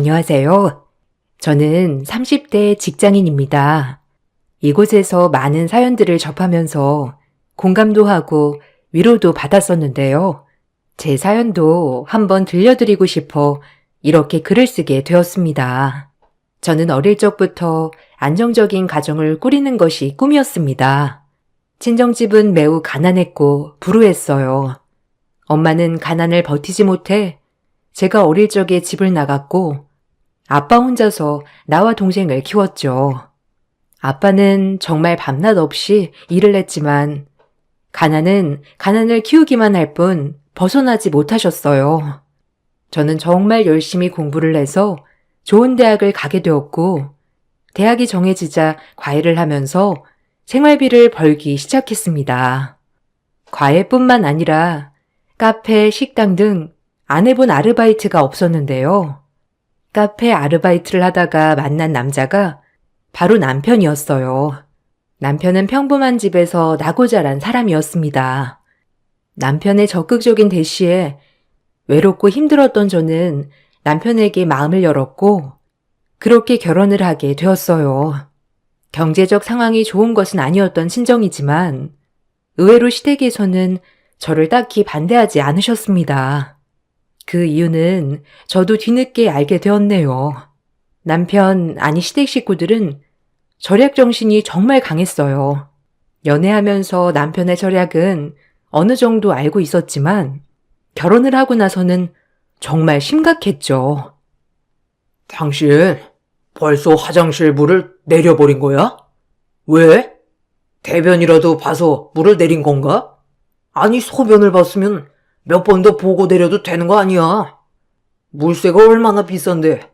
안녕하세요. 저는 30대 직장인입니다. 이곳에서 많은 사연들을 접하면서 공감도 하고 위로도 받았었는데요. 제 사연도 한번 들려드리고 싶어 이렇게 글을 쓰게 되었습니다. 저는 어릴 적부터 안정적인 가정을 꾸리는 것이 꿈이었습니다. 친정집은 매우 가난했고 불우했어요. 엄마는 가난을 버티지 못해 제가 어릴 적에 집을 나갔고 아빠 혼자서 나와 동생을 키웠죠. 아빠는 정말 밤낮 없이 일을 했지만 가난은 가난을 키우기만 할 뿐 벗어나지 못하셨어요. 저는 정말 열심히 공부를 해서 좋은 대학을 가게 되었고 대학이 정해지자 과외를 하면서 생활비를 벌기 시작했습니다. 과외뿐만 아니라 카페, 식당 등 안 해본 아르바이트가 없었는데요. 카페 아르바이트를 하다가 만난 남자가 바로 남편이었어요. 남편은 평범한 집에서 나고 자란 사람이었습니다. 남편의 적극적인 대시에 외롭고 힘들었던 저는 남편에게 마음을 열었고 그렇게 결혼을 하게 되었어요. 경제적 상황이 좋은 것은 아니었던 친정이지만 의외로 시댁에서는 저를 딱히 반대하지 않으셨습니다. 그 이유는 저도 뒤늦게 알게 되었네요. 남편, 아니 시댁 식구들은 절약 정신이 정말 강했어요. 연애하면서 남편의 절약은 어느 정도 알고 있었지만 결혼을 하고 나서는 정말 심각했죠. 당신 벌써 화장실 물을 내려버린 거야? 왜? 대변이라도 봐서 물을 내린 건가? 아니 소변을 봤으면 몇 번 더 보고 내려도 되는 거 아니야. 물세가 얼마나 비싼데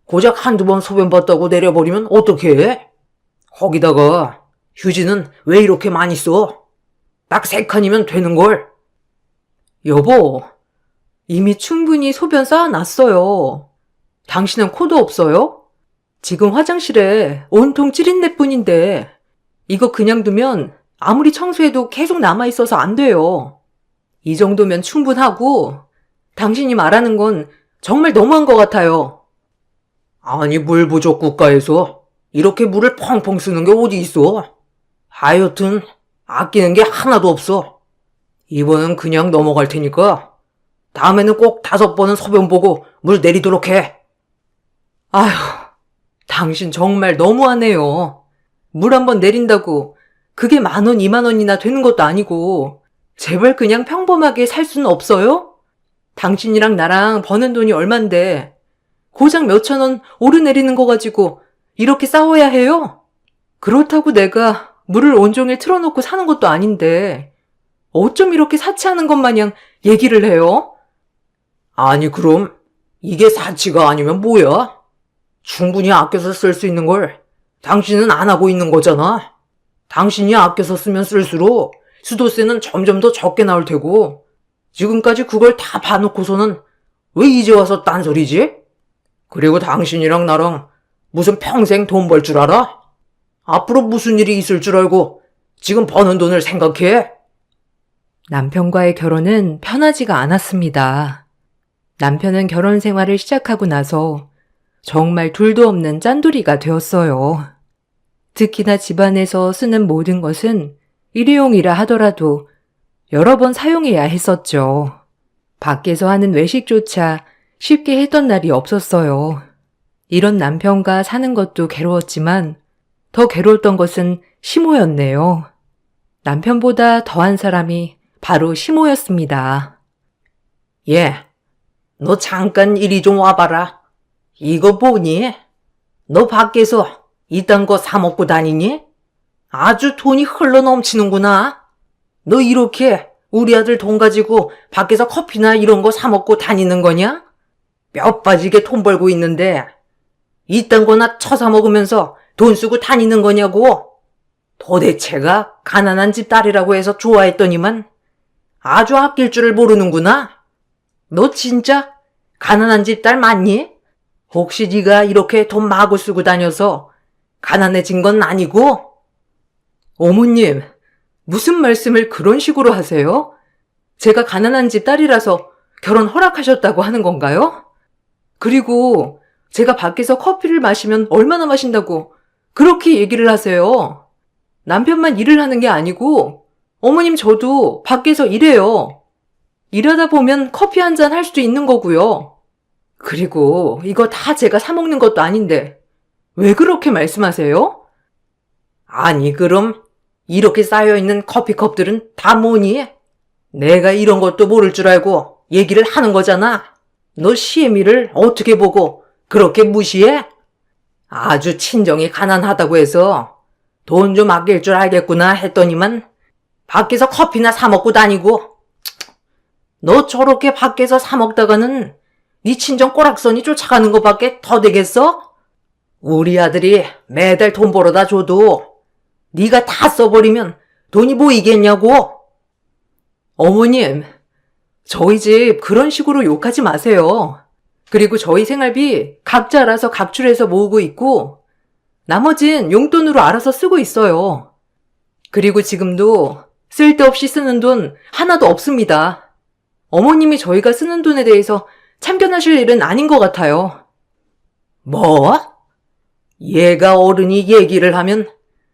고작 한두 번 소변 봤다고 내려버리면 어떡해? 거기다가 휴지는 왜 이렇게 많이 써? 딱 3칸이면 되는걸. 여보, 이미 충분히 소변 쌓아놨어요. 당신은 코도 없어요? 지금 화장실에 온통 찌린내뿐인데 이거 그냥 두면 아무리 청소해도 계속 남아있어서 안 돼요. 이 정도면 충분하고 당신이 말하는 건 정말 너무한 것 같아요. 아니 물 부족 국가에서 이렇게 물을 펑펑 쓰는 게 어디 있어? 하여튼 아끼는 게 하나도 없어. 이번은 그냥 넘어갈 테니까 다음에는 꼭 5번은 소변 보고 물 내리도록 해. 아휴, 당신 정말 너무하네요. 물 한 번 내린다고 그게 10,000원, 20,000원이나 되는 것도 아니고 제발 그냥 평범하게 살 수는 없어요? 당신이랑 나랑 버는 돈이 얼만데 고작 몇천 원 오르내리는 거 가지고 이렇게 싸워야 해요? 그렇다고 내가 물을 온종일 틀어놓고 사는 것도 아닌데 어쩜 이렇게 사치하는 것 마냥 얘기를 해요? 아니 그럼 이게 사치가 아니면 뭐야? 충분히 아껴서 쓸 수 있는 걸 당신은 안 하고 있는 거잖아. 당신이 아껴서 쓰면 쓸수록 수도세는 점점 더 적게 나올 테고 지금까지 그걸 다 봐놓고서는 왜 이제 와서 딴소리지? 그리고 당신이랑 나랑 무슨 평생 돈 벌 줄 알아? 앞으로 무슨 일이 있을 줄 알고 지금 버는 돈을 생각해? 남편과의 결혼은 편하지가 않았습니다. 남편은 결혼 생활을 시작하고 나서 정말 둘도 없는 짠돌이가 되었어요. 특히나 집안에서 쓰는 모든 것은 일회용이라 하더라도 여러 번 사용해야 했었죠. 밖에서 하는 외식조차 쉽게 했던 날이 없었어요. 이런 남편과 사는 것도 괴로웠지만 더 괴로웠던 것은 시모였네요. 남편보다 더한 사람이 바로 시모였습니다. 너 잠깐 이리 좀 와봐라. 이거 보니? 너 밖에서 이딴 거 사 먹고 다니니? 아주 돈이 흘러 넘치는구나. 너 이렇게 우리 아들 돈 가지고 밖에서 커피나 이런 거 사 먹고 다니는 거냐? 뼈 빠지게 돈 벌고 있는데 이딴 거나 처사 먹으면서 돈 쓰고 다니는 거냐고? 도대체가 가난한 집 딸이라고 해서 좋아했더니만 아주 아낄 줄을 모르는구나. 너 진짜 가난한 집 딸 맞니? 혹시 네가 이렇게 돈 마구 쓰고 다녀서 가난해진 건 아니고? 어머님, 무슨 말씀을 그런 식으로 하세요? 제가 가난한 집 딸이라서 결혼 허락하셨다고 하는 건가요? 그리고 제가 밖에서 커피를 마시면 얼마나 마신다고 그렇게 얘기를 하세요. 남편만 일을 하는 게 아니고 어머님 저도 밖에서 일해요. 일하다 보면 커피 한 잔 할 수도 있는 거고요. 그리고 이거 다 제가 사 먹는 것도 아닌데 왜 그렇게 말씀하세요? 아니, 그럼 이렇게 쌓여있는 커피컵들은 다 뭐니? 내가 이런 것도 모를 줄 알고 얘기를 하는 거잖아. 너 시애미를 어떻게 보고 그렇게 무시해? 아주 친정이 가난하다고 해서 돈 좀 아낄 줄 알겠구나 했더니만 밖에서 커피나 사 먹고 다니고. 너 저렇게 밖에서 사 먹다가는 네 친정 꼬락선이 쫓아가는 것밖에 더 되겠어? 우리 아들이 매달 돈 벌어다 줘도 네가 다 써버리면 돈이 모이겠냐고. 어머님, 저희 집 그런 식으로 욕하지 마세요. 그리고 저희 생활비 각자 알아서 각출해서 모으고 있고 나머진 용돈으로 알아서 쓰고 있어요. 그리고 지금도 쓸데없이 쓰는 돈 하나도 없습니다. 어머님이 저희가 쓰는 돈에 대해서 참견하실 일은 아닌 것 같아요. 뭐? 얘가 어른이 얘기를 하면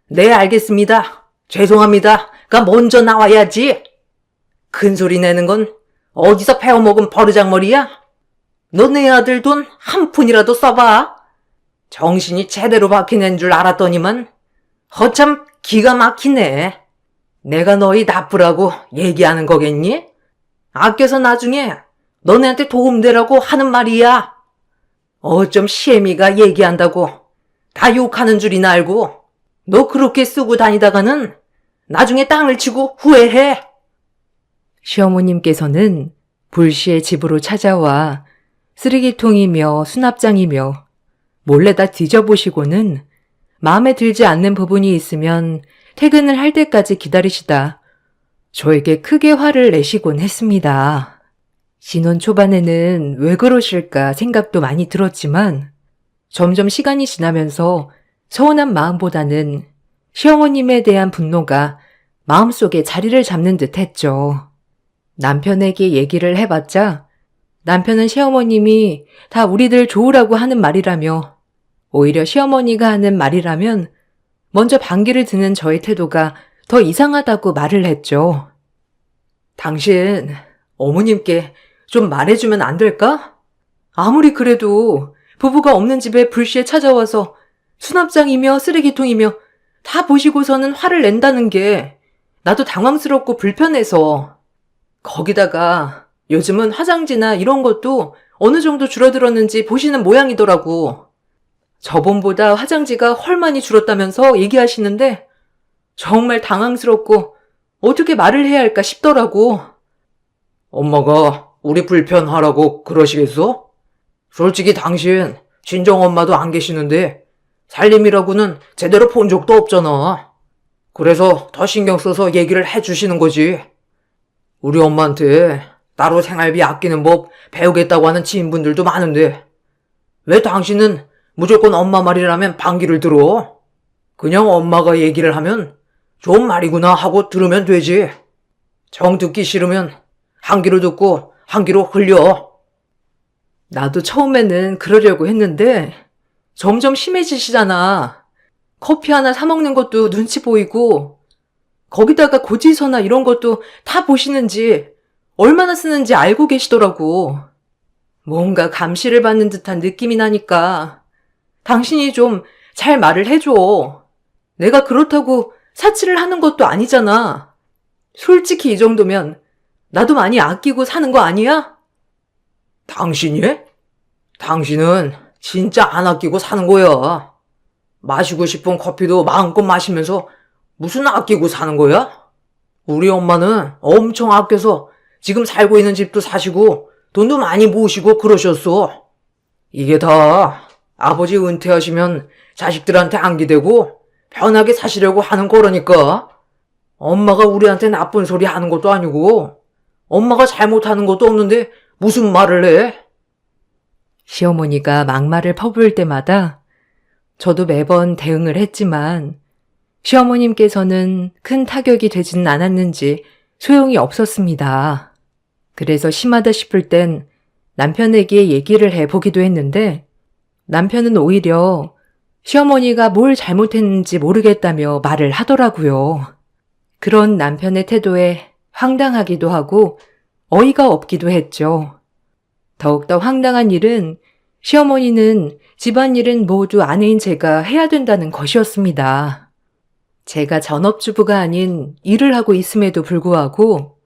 네, 알겠습니다. 죄송합니다.가 먼저 나와야지. 큰 소리 내는 건 어디서 배워먹은 버르장머리야? 너 내 아들 돈 한 푼이라도 써봐. 정신이 제대로 박힌 애인 줄 알았더니만 허참 기가 막히네. 내가 너희 나쁘라고 얘기하는 거겠니? 아껴서 나중에 너네한테 도움되라고 하는 말이야. 어쩜 시애미가 얘기한다고 다 욕하는 줄이나 알고 너 그렇게 쓰고 다니다가는 나중에 땅을 치고 후회해. 시어머님께서는 불시에 집으로 찾아와 쓰레기통이며 수납장이며 몰래 다 뒤져보시고는 마음에 들지 않는 부분이 있으면 퇴근을 할 때까지 기다리시다 저에게 크게 화를 내시곤 했습니다. 신혼 초반에는 왜 그러실까 생각도 많이 들었지만 점점 시간이 지나면서 서운한 마음보다는 시어머님에 대한 분노가 마음속에 자리를 잡는 듯 했죠. 남편에게 얘기를 해봤자 남편은 시어머님이 다 우리들 좋으라고 하는 말이라며 오히려 시어머니가 하는 말이라면 먼저 반기를 드는 저의 태도가 더 이상하다고 말을 했죠. 당신 어머님께 좀 말해주면 안 될까? 아무리 그래도 부부가 없는 집에 불시에 찾아와서 수납장이며 쓰레기통이며 다 보시고서는 화를 낸다는 게 나도 당황스럽고 불편해서. 거기다가 요즘은 화장지나 이런 것도 어느 정도 줄어들었는지 보시는 모양이더라고. 저번보다 화장지가 헐 많이 줄었다면서 얘기하시는데 정말 당황스럽고 어떻게 말을 해야 할까 싶더라고. 엄마가 우리 불편하라고 그러시겠어? 솔직히 당신 친정엄마도 안 계시는데 살림이라고는 제대로 본 적도 없잖아. 그래서 더 신경 써서 얘기를 해주시는 거지. 우리 엄마한테 따로 생활비 아끼는 법 배우겠다고 하는 지인분들도 많은데 왜 당신은 무조건 엄마 말이라면 반기를 들어? 그냥 엄마가 얘기를 하면 좋은 말이구나 하고 들으면 되지. 정 듣기 싫으면 한 귀로 듣고 한 귀로 흘려. 나도 처음에는 그러려고 했는데 점점 심해지시잖아. 커피 하나 사 먹는 것도 눈치 보이고 거기다가 고지서나 이런 것도 다 보시는지 얼마나 쓰는지 알고 계시더라고. 뭔가 감시를 받는 듯한 느낌이 나니까 당신이 좀 잘 말을 해줘. 내가 그렇다고 사치를 하는 것도 아니잖아. 솔직히 이 정도면 나도 많이 아끼고 사는 거 아니야? 당신이? 당신은 진짜 안 아끼고 사는 거야. 마시고 싶은 커피도 마음껏 마시면서 무슨 아끼고 사는 거야? 우리 엄마는 엄청 아껴서 지금 살고 있는 집도 사시고 돈도 많이 모으시고 그러셨어. 이게 다 아버지 은퇴하시면 자식들한테 안기대고 편하게 사시려고 하는 거라니까. 엄마가 우리한테 나쁜 소리 하는 것도 아니고 엄마가 잘못하는 것도 없는데 무슨 말을 해? 시어머니가 막말을 퍼부을 때마다 저도 매번 대응을 했지만 시어머님께서는 큰 타격이 되지는 않았는지 소용이 없었습니다. 그래서 심하다 싶을 땐 남편에게 얘기를 해보기도 했는데 남편은 오히려 시어머니가 뭘 잘못했는지 모르겠다며 말을 하더라고요. 그런 남편의 태도에 황당하기도 하고 어이가 없기도 했죠. 더욱더 황당한 일은 시어머니는 집안일은 모두 아내인 제가 해야 된다는 것이었습니다. 제가 전업주부가 아닌 일을 하고 있음에도 불구하고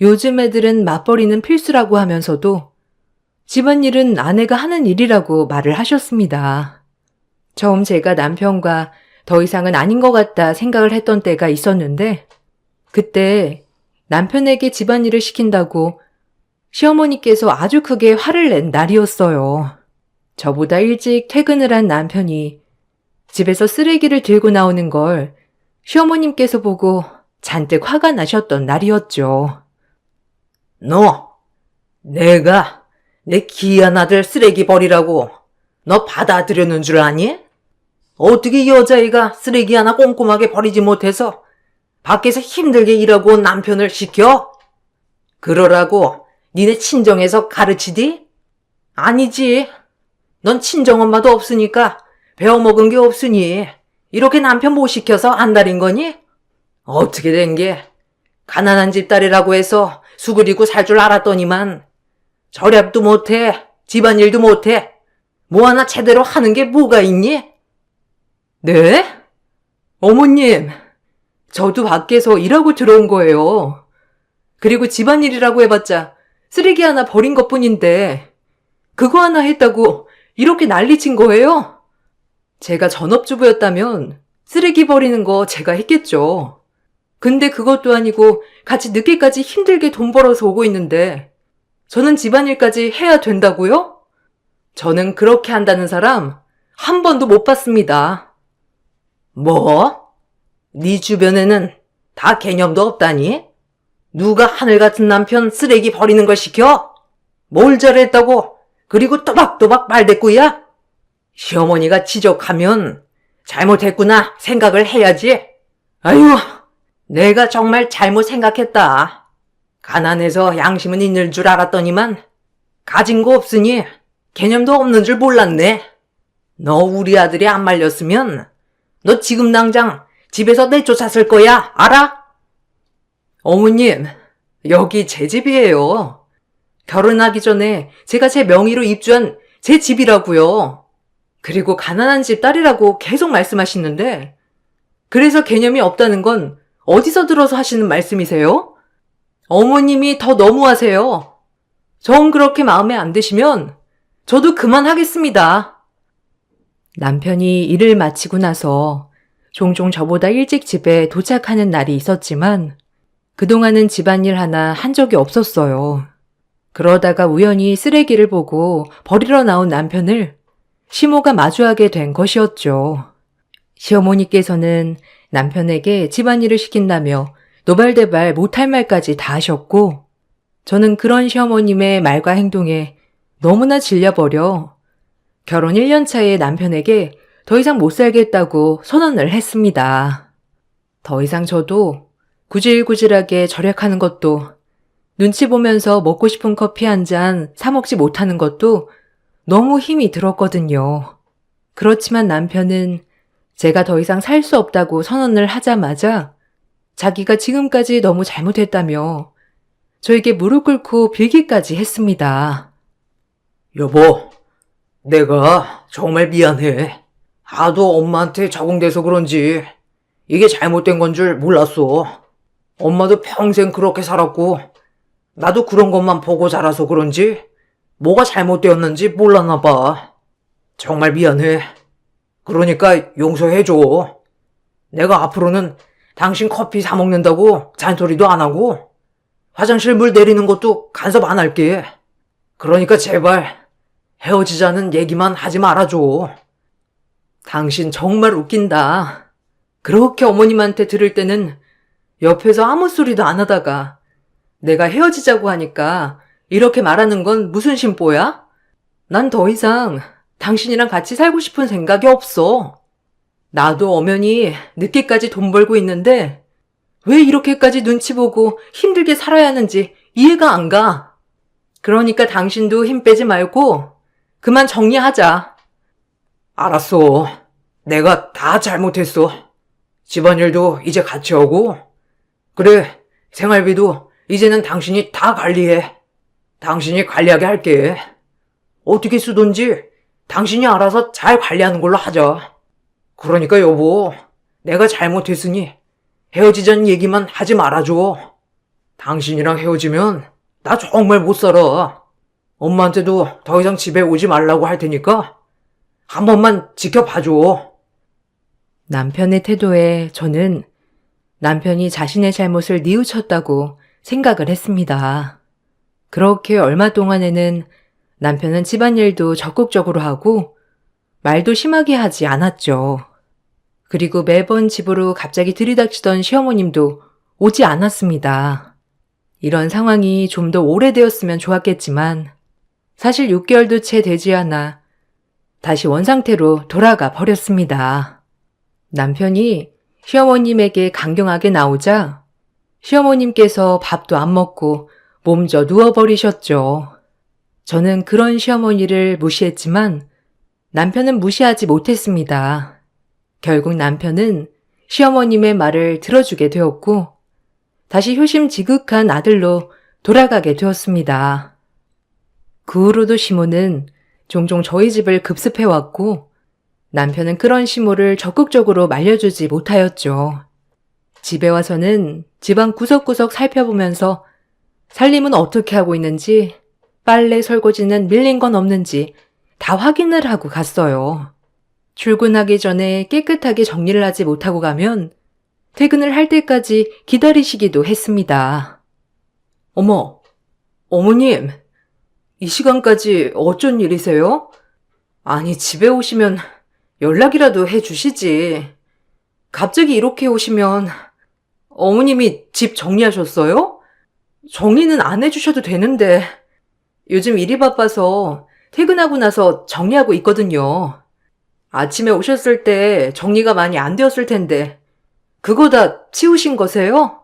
요즘 애들은 맞벌이는 필수라고 하면서도 집안일은 아내가 하는 일이라고 말을 하셨습니다. 처음 제가 남편과 더 이상은 아닌 것 같다 생각을 했던 때가 있었는데 그때 남편에게 집안일을 시킨다고 시어머니께서 아주 크게 화를 낸 날이었어요. 저보다 일찍 퇴근을 한 남편이 집에서 쓰레기를 들고 나오는 걸 시어머님께서 보고 잔뜩 화가 나셨던 날이었죠. 너, 내가 내 귀한 아들 쓰레기 버리라고 너 받아들였는 줄 아니? 어떻게 여자애가 쓰레기 하나 꼼꼼하게 버리지 못해서 밖에서 힘들게 일하고 온 남편을 시켜? 그러라고 니네 친정에서 가르치디? 아니지. 넌 친정엄마도 없으니까 배워먹은 게 없으니 이렇게 남편 못 시켜서 안달인 거니? 어떻게 된 게 가난한 집 딸이라고 해서 수그리고 살 줄 알았더니만 절약도 못해, 집안일도 못해, 뭐 하나 제대로 하는 게 뭐가 있니? 네? 어머님, 저도 밖에서 일하고 들어온 거예요. 그리고 집안일이라고 해봤자 쓰레기 하나 버린 것뿐인데 그거 하나 했다고 이렇게 난리친 거예요? 제가 전업주부였다면 쓰레기 버리는 거 제가 했겠죠. 근데 그것도 아니고 같이 늦게까지 힘들게 돈 벌어서 오고 있는데 저는 집안일까지 해야 된다고요? 저는 그렇게 한다는 사람 한 번도 못 봤습니다. 뭐? 네 주변에는 다 개념도 없다니? 누가 하늘 같은 남편 쓰레기 버리는 걸 시켜? 뭘 잘했다고? 그리고 또박또박 말대꾸야? 시어머니가 지적하면 잘못했구나 생각을 해야지. 아유, 내가 정말 잘못 생각했다. 가난해서 양심은 있는 줄 알았더니만 가진 거 없으니 개념도 없는 줄 몰랐네. 너 우리 아들이 안 말렸으면 너 지금 당장 집에서 내쫓았을 거야, 알아? 어머님, 여기 제 집이에요. 결혼하기 전에 제가 제 명의로 입주한 제 집이라고요. 그리고 가난한 집 딸이라고 계속 말씀하시는데 그래서 개념이 없다는 건 어디서 들어서 하시는 말씀이세요? 어머님이 더 너무하세요. 정 그렇게 마음에 안 드시면 저도 그만하겠습니다. 남편이 일을 마치고 나서 종종 저보다 일찍 집에 도착하는 날이 있었지만 그동안은 집안일 하나 한 적이 없었어요. 그러다가 우연히 쓰레기를 보고 버리러 나온 남편을 시모가 마주하게 된 것이었죠. 시어머니께서는 남편에게 집안일을 시킨다며 노발대발 못할 말까지 다 하셨고 저는 그런 시어머님의 말과 행동에 너무나 질려버려 결혼 1년 차에 남편에게 더 이상 못 살겠다고 선언을 했습니다. 더 이상 저도 구질구질하게 절약하는 것도 눈치 보면서 먹고 싶은 커피 한 잔 사 먹지 못하는 것도 너무 힘이 들었거든요. 그렇지만 남편은 제가 더 이상 살 수 없다고 선언을 하자마자 자기가 지금까지 너무 잘못했다며 저에게 무릎 꿇고 빌기까지 했습니다. 여보, 내가 정말 미안해. 하도 엄마한테 적응돼서 그런지 이게 잘못된 건 줄 몰랐어. 엄마도 평생 그렇게 살았고 나도 그런 것만 보고 자라서 그런지 뭐가 잘못되었는지 몰랐나 봐. 정말 미안해. 그러니까 용서해줘. 내가 앞으로는 당신 커피 사 먹는다고 잔소리도 안 하고 화장실 물 내리는 것도 간섭 안 할게. 그러니까 제발 헤어지자는 얘기만 하지 말아줘. 당신 정말 웃긴다. 그렇게 어머님한테 들을 때는 옆에서 아무 소리도 안 하다가 내가 헤어지자고 하니까 이렇게 말하는 건 무슨 심보야? 난 더 이상 당신이랑 같이 살고 싶은 생각이 없어. 나도 엄연히 늦게까지 돈 벌고 있는데 왜 이렇게까지 눈치 보고 힘들게 살아야 하는지 이해가 안 가. 그러니까 당신도 힘 빼지 말고 그만 정리하자. 알았어. 내가 다 잘못했어. 집안일도 이제 같이 하고. 그래, 생활비도 이제는 당신이 다 관리해. 당신이 관리하게 할게. 어떻게 쓰던지 당신이 알아서 잘 관리하는 걸로 하자. 그러니까 여보, 내가 잘못했으니 헤어지자는 얘기만 하지 말아줘. 당신이랑 헤어지면 나 정말 못 살아. 엄마한테도 더 이상 집에 오지 말라고 할 테니까 한 번만 지켜봐줘. 남편의 태도에 저는 남편이 자신의 잘못을 뉘우쳤다고 생각을 했습니다. 그렇게 얼마 동안에는 남편은 집안일도 적극적으로 하고 말도 심하게 하지 않았죠. 그리고 매번 집으로 갑자기 들이닥치던 시어머님도 오지 않았습니다. 이런 상황이 좀 더 오래되었으면 좋았겠지만 사실 6개월도 채 되지 않아 다시 원상태로 돌아가 버렸습니다. 남편이 시어머님에게 강경하게 나오자 시어머님께서 밥도 안 먹고 몸져 누워버리셨죠. 저는 그런 시어머니를 무시했지만 남편은 무시하지 못했습니다. 결국 남편은 시어머님의 말을 들어주게 되었고 다시 효심지극한 아들로 돌아가게 되었습니다. 그 후로도 시모는 종종 저희 집을 급습해왔고 남편은 그런 시모를 적극적으로 말려주지 못하였죠. 집에 와서는 집안 구석구석 살펴보면서 살림은 어떻게 하고 있는지, 빨래 설거지는 밀린 건 없는지 다 확인을 하고 갔어요. 출근하기 전에 깨끗하게 정리를 하지 못하고 가면 퇴근을 할 때까지 기다리시기도 했습니다. 어머, 어머님, 이 시간까지 어쩐 일이세요? 아니, 집에 오시면 연락이라도 해주시지. 갑자기 이렇게 오시면 어머님이 집 정리하셨어요? 정리는 안 해주셔도 되는데 요즘 일이 바빠서 퇴근하고 나서 정리하고 있거든요. 아침에 오셨을 때 정리가 많이 안 되었을 텐데 그거 다 치우신 거세요?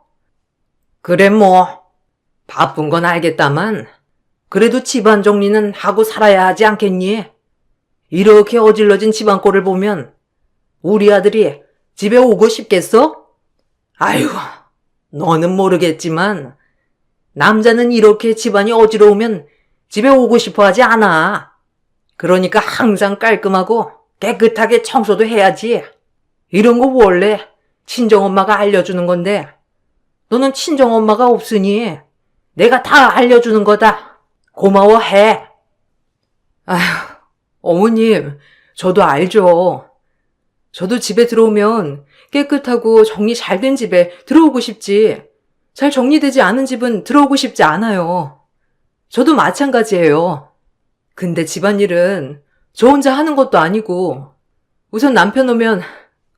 그래 뭐 바쁜 건 알겠다만 그래도 집안 정리는 하고 살아야 하지 않겠니? 이렇게 어질러진 집안 꼴을 보면 우리 아들이 집에 오고 싶겠어? 아유, 너는 모르겠지만 남자는 이렇게 집안이 어지러우면 집에 오고 싶어 하지 않아. 그러니까 항상 깔끔하고 깨끗하게 청소도 해야지. 이런 거 원래 친정엄마가 알려주는 건데 너는 친정엄마가 없으니 내가 다 알려주는 거다. 고마워해. 아휴, 어머님, 저도 알죠. 저도 집에 들어오면 깨끗하고 정리 잘 된 집에 들어오고 싶지. 잘 정리되지 않은 집은 들어오고 싶지 않아요. 저도 마찬가지예요. 근데 집안일은 저 혼자 하는 것도 아니고 우선 남편 오면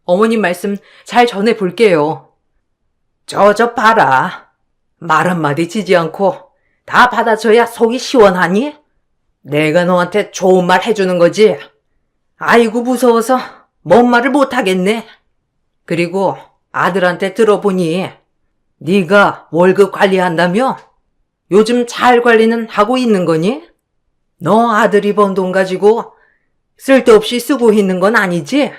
어머님 말씀 잘 전해볼게요. 저 봐라. 말 한마디 지지 않고 다 받아줘야 속이 시원하니? 내가 너한테 좋은 말 해주는 거지. 아이고 무서워서 뭔 말을 못하겠네. 그리고 아들한테 들어보니 네가 월급 관리한다며? 요즘 잘 관리는 하고 있는 거니? 너 아들이 번 돈 가지고 쓸데없이 쓰고 있는 건 아니지?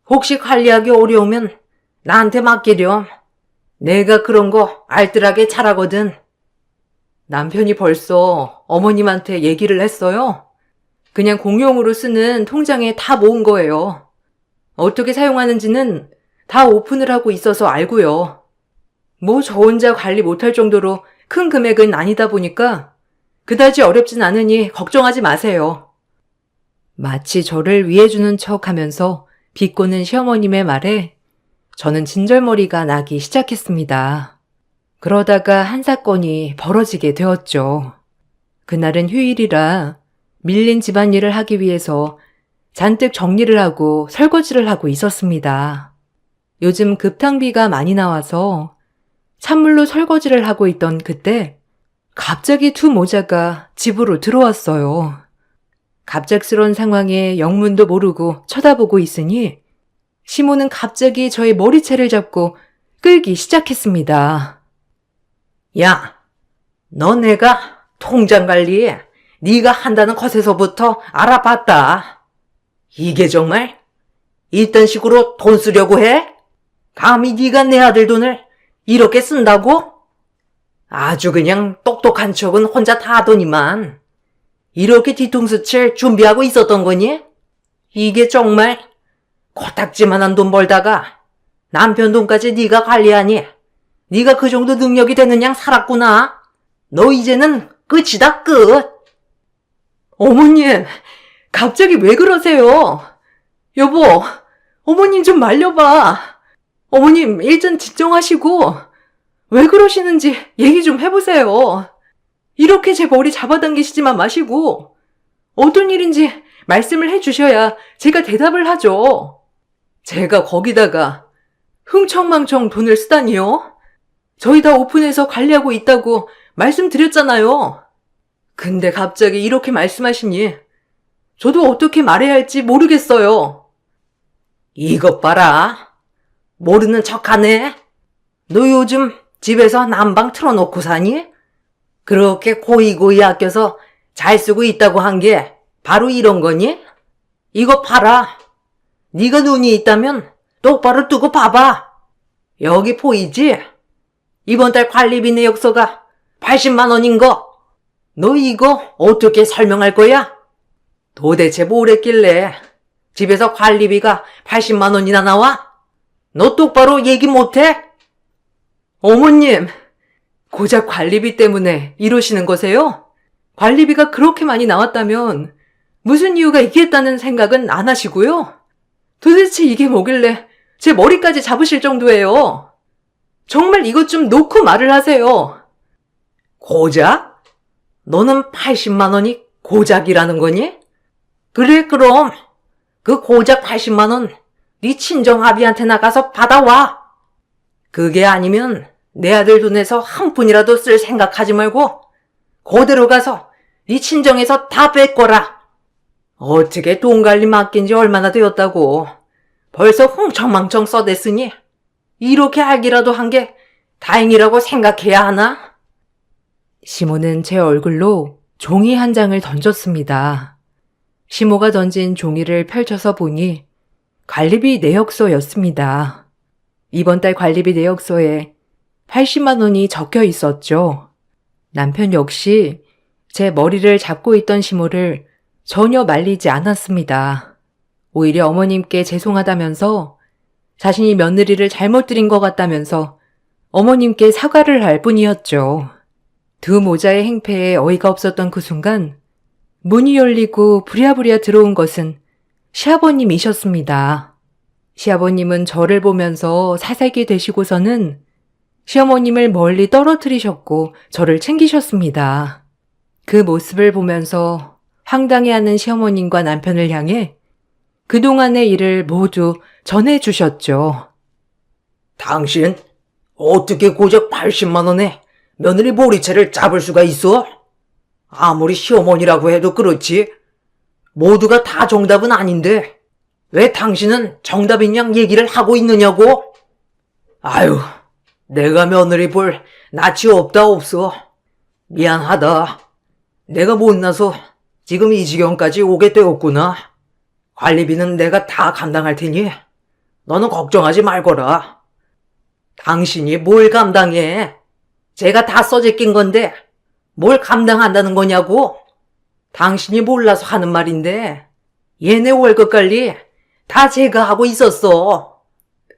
혹시 관리하기 어려우면 나한테 맡기렴. 내가 그런 거 알뜰하게 잘하거든. 남편이 벌써 어머님한테 얘기를 했어요. 그냥 공용으로 쓰는 통장에 다 모은 거예요. 어떻게 사용하는지는 다 오픈을 하고 있어서 알고요. 뭐 저 혼자 관리 못할 정도로 큰 금액은 아니다 보니까 그다지 어렵진 않으니 걱정하지 마세요. 마치 저를 위해주는 척 하면서 비꼬는 시어머님의 말에 저는 진절머리가 나기 시작했습니다. 그러다가 한 사건이 벌어지게 되었죠. 그날은 휴일이라 밀린 집안일을 하기 위해서 잔뜩 정리를 하고 설거지를 하고 있었습니다. 요즘 급탕비가 많이 나와서 찬물로 설거지를 하고 있던 그때 갑자기 두 모자가 집으로 들어왔어요. 갑작스러운 상황에 영문도 모르고 쳐다보고 있으니 시모는 갑자기 저의 머리채를 잡고 끌기 시작했습니다. 야, 너 내가 통장 관리 네가 한다는 것에서부터 알아봤다. 이게 정말 이딴 식으로 돈 쓰려고 해? 감히 네가 내 아들 돈을 이렇게 쓴다고? 아주 그냥 똑똑한 척은 혼자 다 하더니만 이렇게 뒤통수 칠 준비하고 있었던 거니? 이게 정말 코딱지만한 돈 벌다가 남편 돈까지 네가 관리하니 네가 그 정도 능력이 되는 양 살았구나. 너 이제는 끝이다, 끝. 어머님, 갑자기 왜 그러세요? 여보, 어머님 좀 말려봐. 어머님, 일단 진정하시고, 왜 그러시는지 얘기 좀 해보세요. 이렇게 제 머리 잡아당기시지만 마시고, 어떤 일인지 말씀을 해주셔야 제가 대답을 하죠. 제가 거기다가 흥청망청 돈을 쓰다니요? 저희 다 오픈해서 관리하고 있다고 말씀드렸잖아요. 근데 갑자기 이렇게 말씀하시니 저도 어떻게 말해야 할지 모르겠어요. 이것 봐라. 모르는 척하네. 너 요즘 집에서 난방 틀어놓고 사니? 그렇게 고이고이 아껴서 잘 쓰고 있다고 한 게 바로 이런 거니? 이거 봐라. 네가 눈이 있다면 똑바로 뜨고 봐봐. 여기 보이지? 이번 달 관리비 내역서가 80만 원인 거. 너 이거 어떻게 설명할 거야? 도대체 뭘 했길래 집에서 관리비가 80만 원이나 나와? 너 똑바로 얘기 못해? 어머님, 고작 관리비 때문에 이러시는 거세요? 관리비가 그렇게 많이 나왔다면 무슨 이유가 있겠다는 생각은 안 하시고요? 도대체 이게 뭐길래 제 머리까지 잡으실 정도예요? 정말 이것 좀 놓고 말을 하세요. 고작? 너는 80만 원이 고작이라는 거니? 그래, 그럼 그 고작 80만 원 네 친정아비한테 나가서 받아와. 그게 아니면 내 아들 돈에서 한 푼이라도 쓸 생각하지 말고 그대로 가서 네 친정에서 다 뺏거라. 어떻게 돈 관리 맡긴 지 얼마나 되었다고. 벌써 흥청망청 써댔으니 이렇게 알기라도 한 게 다행이라고 생각해야 하나? 시모는 제 얼굴로 종이 한 장을 던졌습니다. 시모가 던진 종이를 펼쳐서 보니 관리비 내역서였습니다. 이번 달 관리비 내역서에 80만 원이 적혀 있었죠. 남편 역시 제 머리를 잡고 있던 시모를 전혀 말리지 않았습니다. 오히려 어머님께 죄송하다면서 자신이 며느리를 잘못 들인 것 같다면서 어머님께 사과를 할 뿐이었죠. 두 모자의 행패에 어이가 없었던 그 순간 문이 열리고 부랴부랴 들어온 것은 시아버님이셨습니다. 시아버님은 저를 보면서 사색이 되시고서는 시어머님을 멀리 떨어뜨리셨고 저를 챙기셨습니다. 그 모습을 보면서 황당해하는 시어머님과 남편을 향해 그동안의 일을 모두 전해주셨죠. 당신 어떻게 고작 80만 원에 며느리 머리채를 잡을 수가 있어? 아무리 시어머니라고 해도 그렇지. 모두가 다 정답은 아닌데 왜 당신은 정답인 양 얘기를 하고 있느냐고? 아유, 내가 며느리 볼 낯이 없다 없어. 미안하다. 내가 못나서 지금 이 지경까지 오게 되었구나. 관리비는 내가 다 감당할 테니 너는 걱정하지 말거라. 당신이 뭘 감당해? 제가 다 써제낀 건데 뭘 감당한다는 거냐고? 당신이 몰라서 하는 말인데 얘네 월급 관리 다 제가 하고 있었어.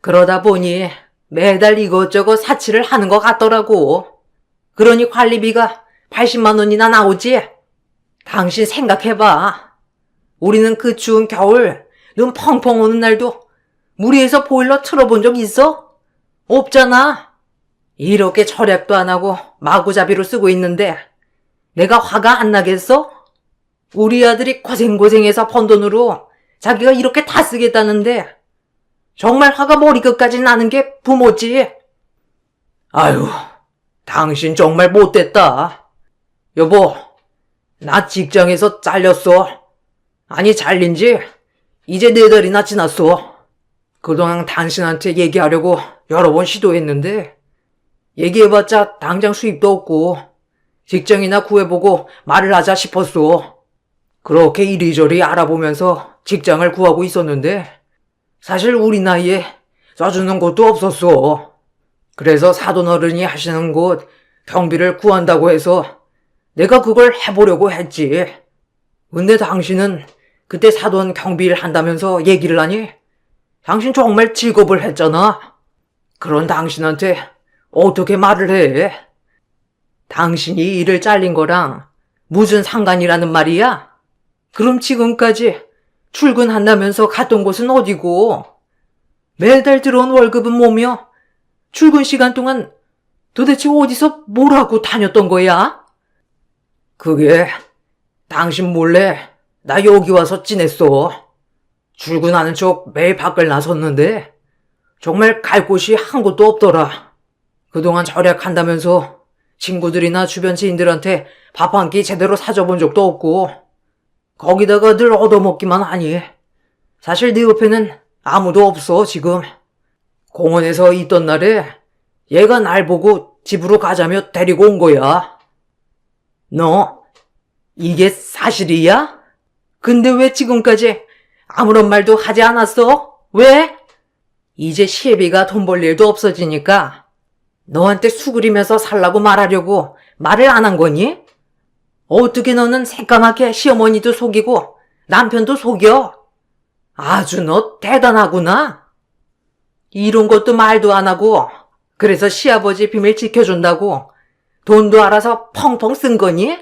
그러다 보니 매달 이것저것 사치를 하는 것 같더라고. 그러니 관리비가 80만 원이나 나오지? 당신 생각해봐. 우리는 그 추운 겨울 눈 펑펑 오는 날도 무리해서 보일러 틀어본 적 있어? 없잖아. 이렇게 절약도 안 하고 마구잡이로 쓰고 있는데 내가 화가 안 나겠어? 우리 아들이 고생고생해서 번 돈으로 자기가 이렇게 다 쓰겠다는데 정말 화가 머리끝까지 나는 게 부모지. 아유, 당신 정말 못됐다. 여보, 나 직장에서 잘렸어. 아니, 잘린 지 이제 4달이나 지났어. 그동안 당신한테 얘기하려고 여러 번 시도했는데 얘기해봤자 당장 수입도 없고 직장이나 구해보고 말을 하자 싶었어. 그렇게 이리저리 알아보면서 직장을 구하고 있었는데 사실 우리 나이에 써주는 곳도 없었어. 그래서 사돈 어른이 하시는 곳 경비를 구한다고 해서 내가 그걸 해보려고 했지. 근데 당신은 그때 사돈 경비를 한다면서 얘기를 하니 당신 정말 직업을 했잖아. 그런 당신한테 어떻게 말을 해? 당신이 일을 잘린 거랑 무슨 상관이라는 말이야? 그럼 지금까지 출근한다면서 갔던 곳은 어디고? 매달 들어온 월급은 뭐며? 출근 시간 동안 도대체 어디서 뭘 하고 다녔던 거야? 그게 당신 몰래 나 여기 와서 지냈어. 출근하는 척 매일 밖을 나섰는데 정말 갈 곳이 한 곳도 없더라. 그동안 절약한다면서 친구들이나 주변 지인들한테 밥 한 끼 제대로 사줘본 적도 없고 거기다가 늘 얻어먹기만 하니 사실 네 옆에는 아무도 없어 지금. 공원에서 있던 날에 얘가 날 보고 집으로 가자며 데리고 온 거야. 너 이게 사실이야? 근데 왜 지금까지 아무런 말도 하지 않았어? 왜? 이제 시애비가 돈 벌 일도 없어지니까 너한테 수그리면서 살라고 말하려고 말을 안 한 거니? 어떻게 너는 새까맣게 시어머니도 속이고 남편도 속여? 아주 너 대단하구나. 이런 것도 말도 안 하고 그래서 시아버지 비밀 지켜준다고 돈도 알아서 펑펑 쓴 거니?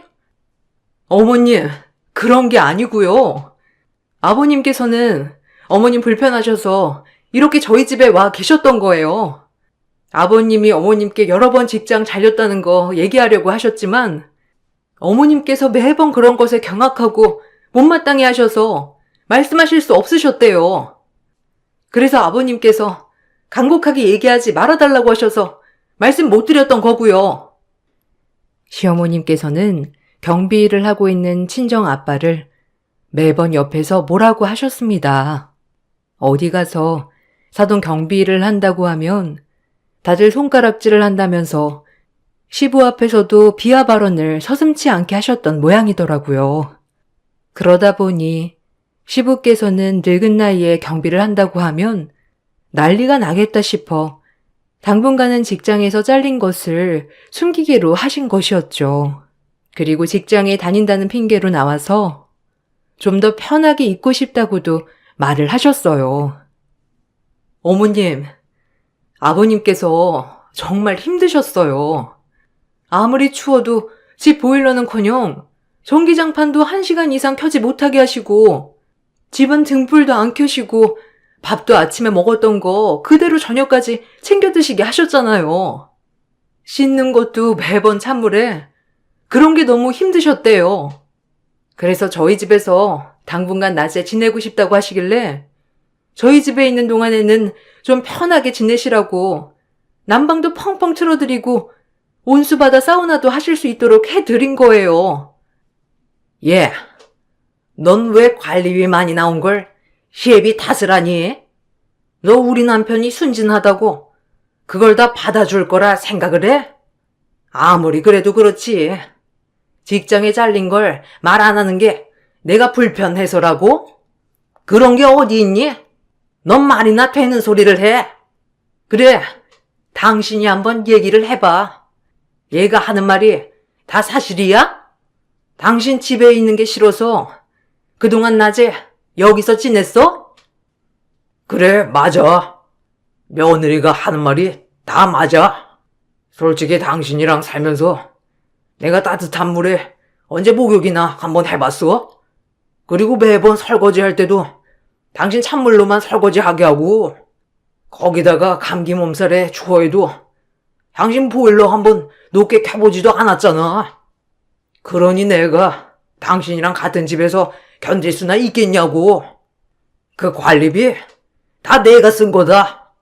어머님, 그런 게 아니고요. 아버님께서는 어머님 불편하셔서 이렇게 저희 집에 와 계셨던 거예요. 아버님이 어머님께 여러 번 직장 잘렸다는 거 얘기하려고 하셨지만 어머님께서 매번 그런 것에 경악하고 못마땅해 하셔서 말씀하실 수 없으셨대요. 그래서 아버님께서 간곡하게 얘기하지 말아달라고 하셔서 말씀 못 드렸던 거고요. 시어머님께서는 경비 일을 하고 있는 친정 아빠를 매번 옆에서 뭐라고 하셨습니다. 어디 가서 사돈 경비 일을 한다고 하면 다들 손가락질을 한다면서 시부 앞에서도 비하 발언을 서슴지 않게 하셨던 모양이더라고요. 그러다 보니 시부께서는 늙은 나이에 경비를 한다고 하면 난리가 나겠다 싶어 당분간은 직장에서 잘린 것을 숨기기로 하신 것이었죠. 그리고 직장에 다닌다는 핑계로 나와서 좀 더 편하게 있고 싶다고도 말을 하셨어요. 어머님, 아버님께서 정말 힘드셨어요. 아무리 추워도 집 보일러는커녕 전기장판도 1시간 이상 켜지 못하게 하시고 집은 등불도 안 켜시고 밥도 아침에 먹었던 거 그대로 저녁까지 챙겨 드시게 하셨잖아요. 씻는 것도 매번 찬물에 그런 게 너무 힘드셨대요. 그래서 저희 집에서 당분간 낮에 지내고 싶다고 하시길래 저희 집에 있는 동안에는 좀 편하게 지내시라고 난방도 펑펑 틀어드리고 온수바다 사우나도 하실 수 있도록 해드린 거예요. 예, 넌 왜 관리비 많이 나온 걸 시애비 탓을 하니? 너 우리 남편이 순진하다고 그걸 다 받아줄 거라 생각을 해? 아무리 그래도 그렇지. 직장에 잘린 걸 말 안 하는 게 내가 불편해서라고? 그런 게 어디 있니? 넌 말이나 되는 소리를 해. 그래, 당신이 한번 얘기를 해봐. 얘가 하는 말이 다 사실이야? 당신 집에 있는 게 싫어서 그동안 낮에 여기서 지냈어? 그래, 맞아. 며느리가 하는 말이 다 맞아. 솔직히 당신이랑 살면서 내가 따뜻한 물에 언제 목욕이나 한번 해봤어? 그리고 매번 설거지 할 때도 당신 찬물로만 설거지하게 하고 거기다가 감기 몸살에 추워해도 당신 보일러 한번 높게 켜보지도 않았잖아. 그러니 내가 당신이랑 같은 집에서 견딜 수나 있겠냐고. 그 관리비 다 내가 쓴 거다.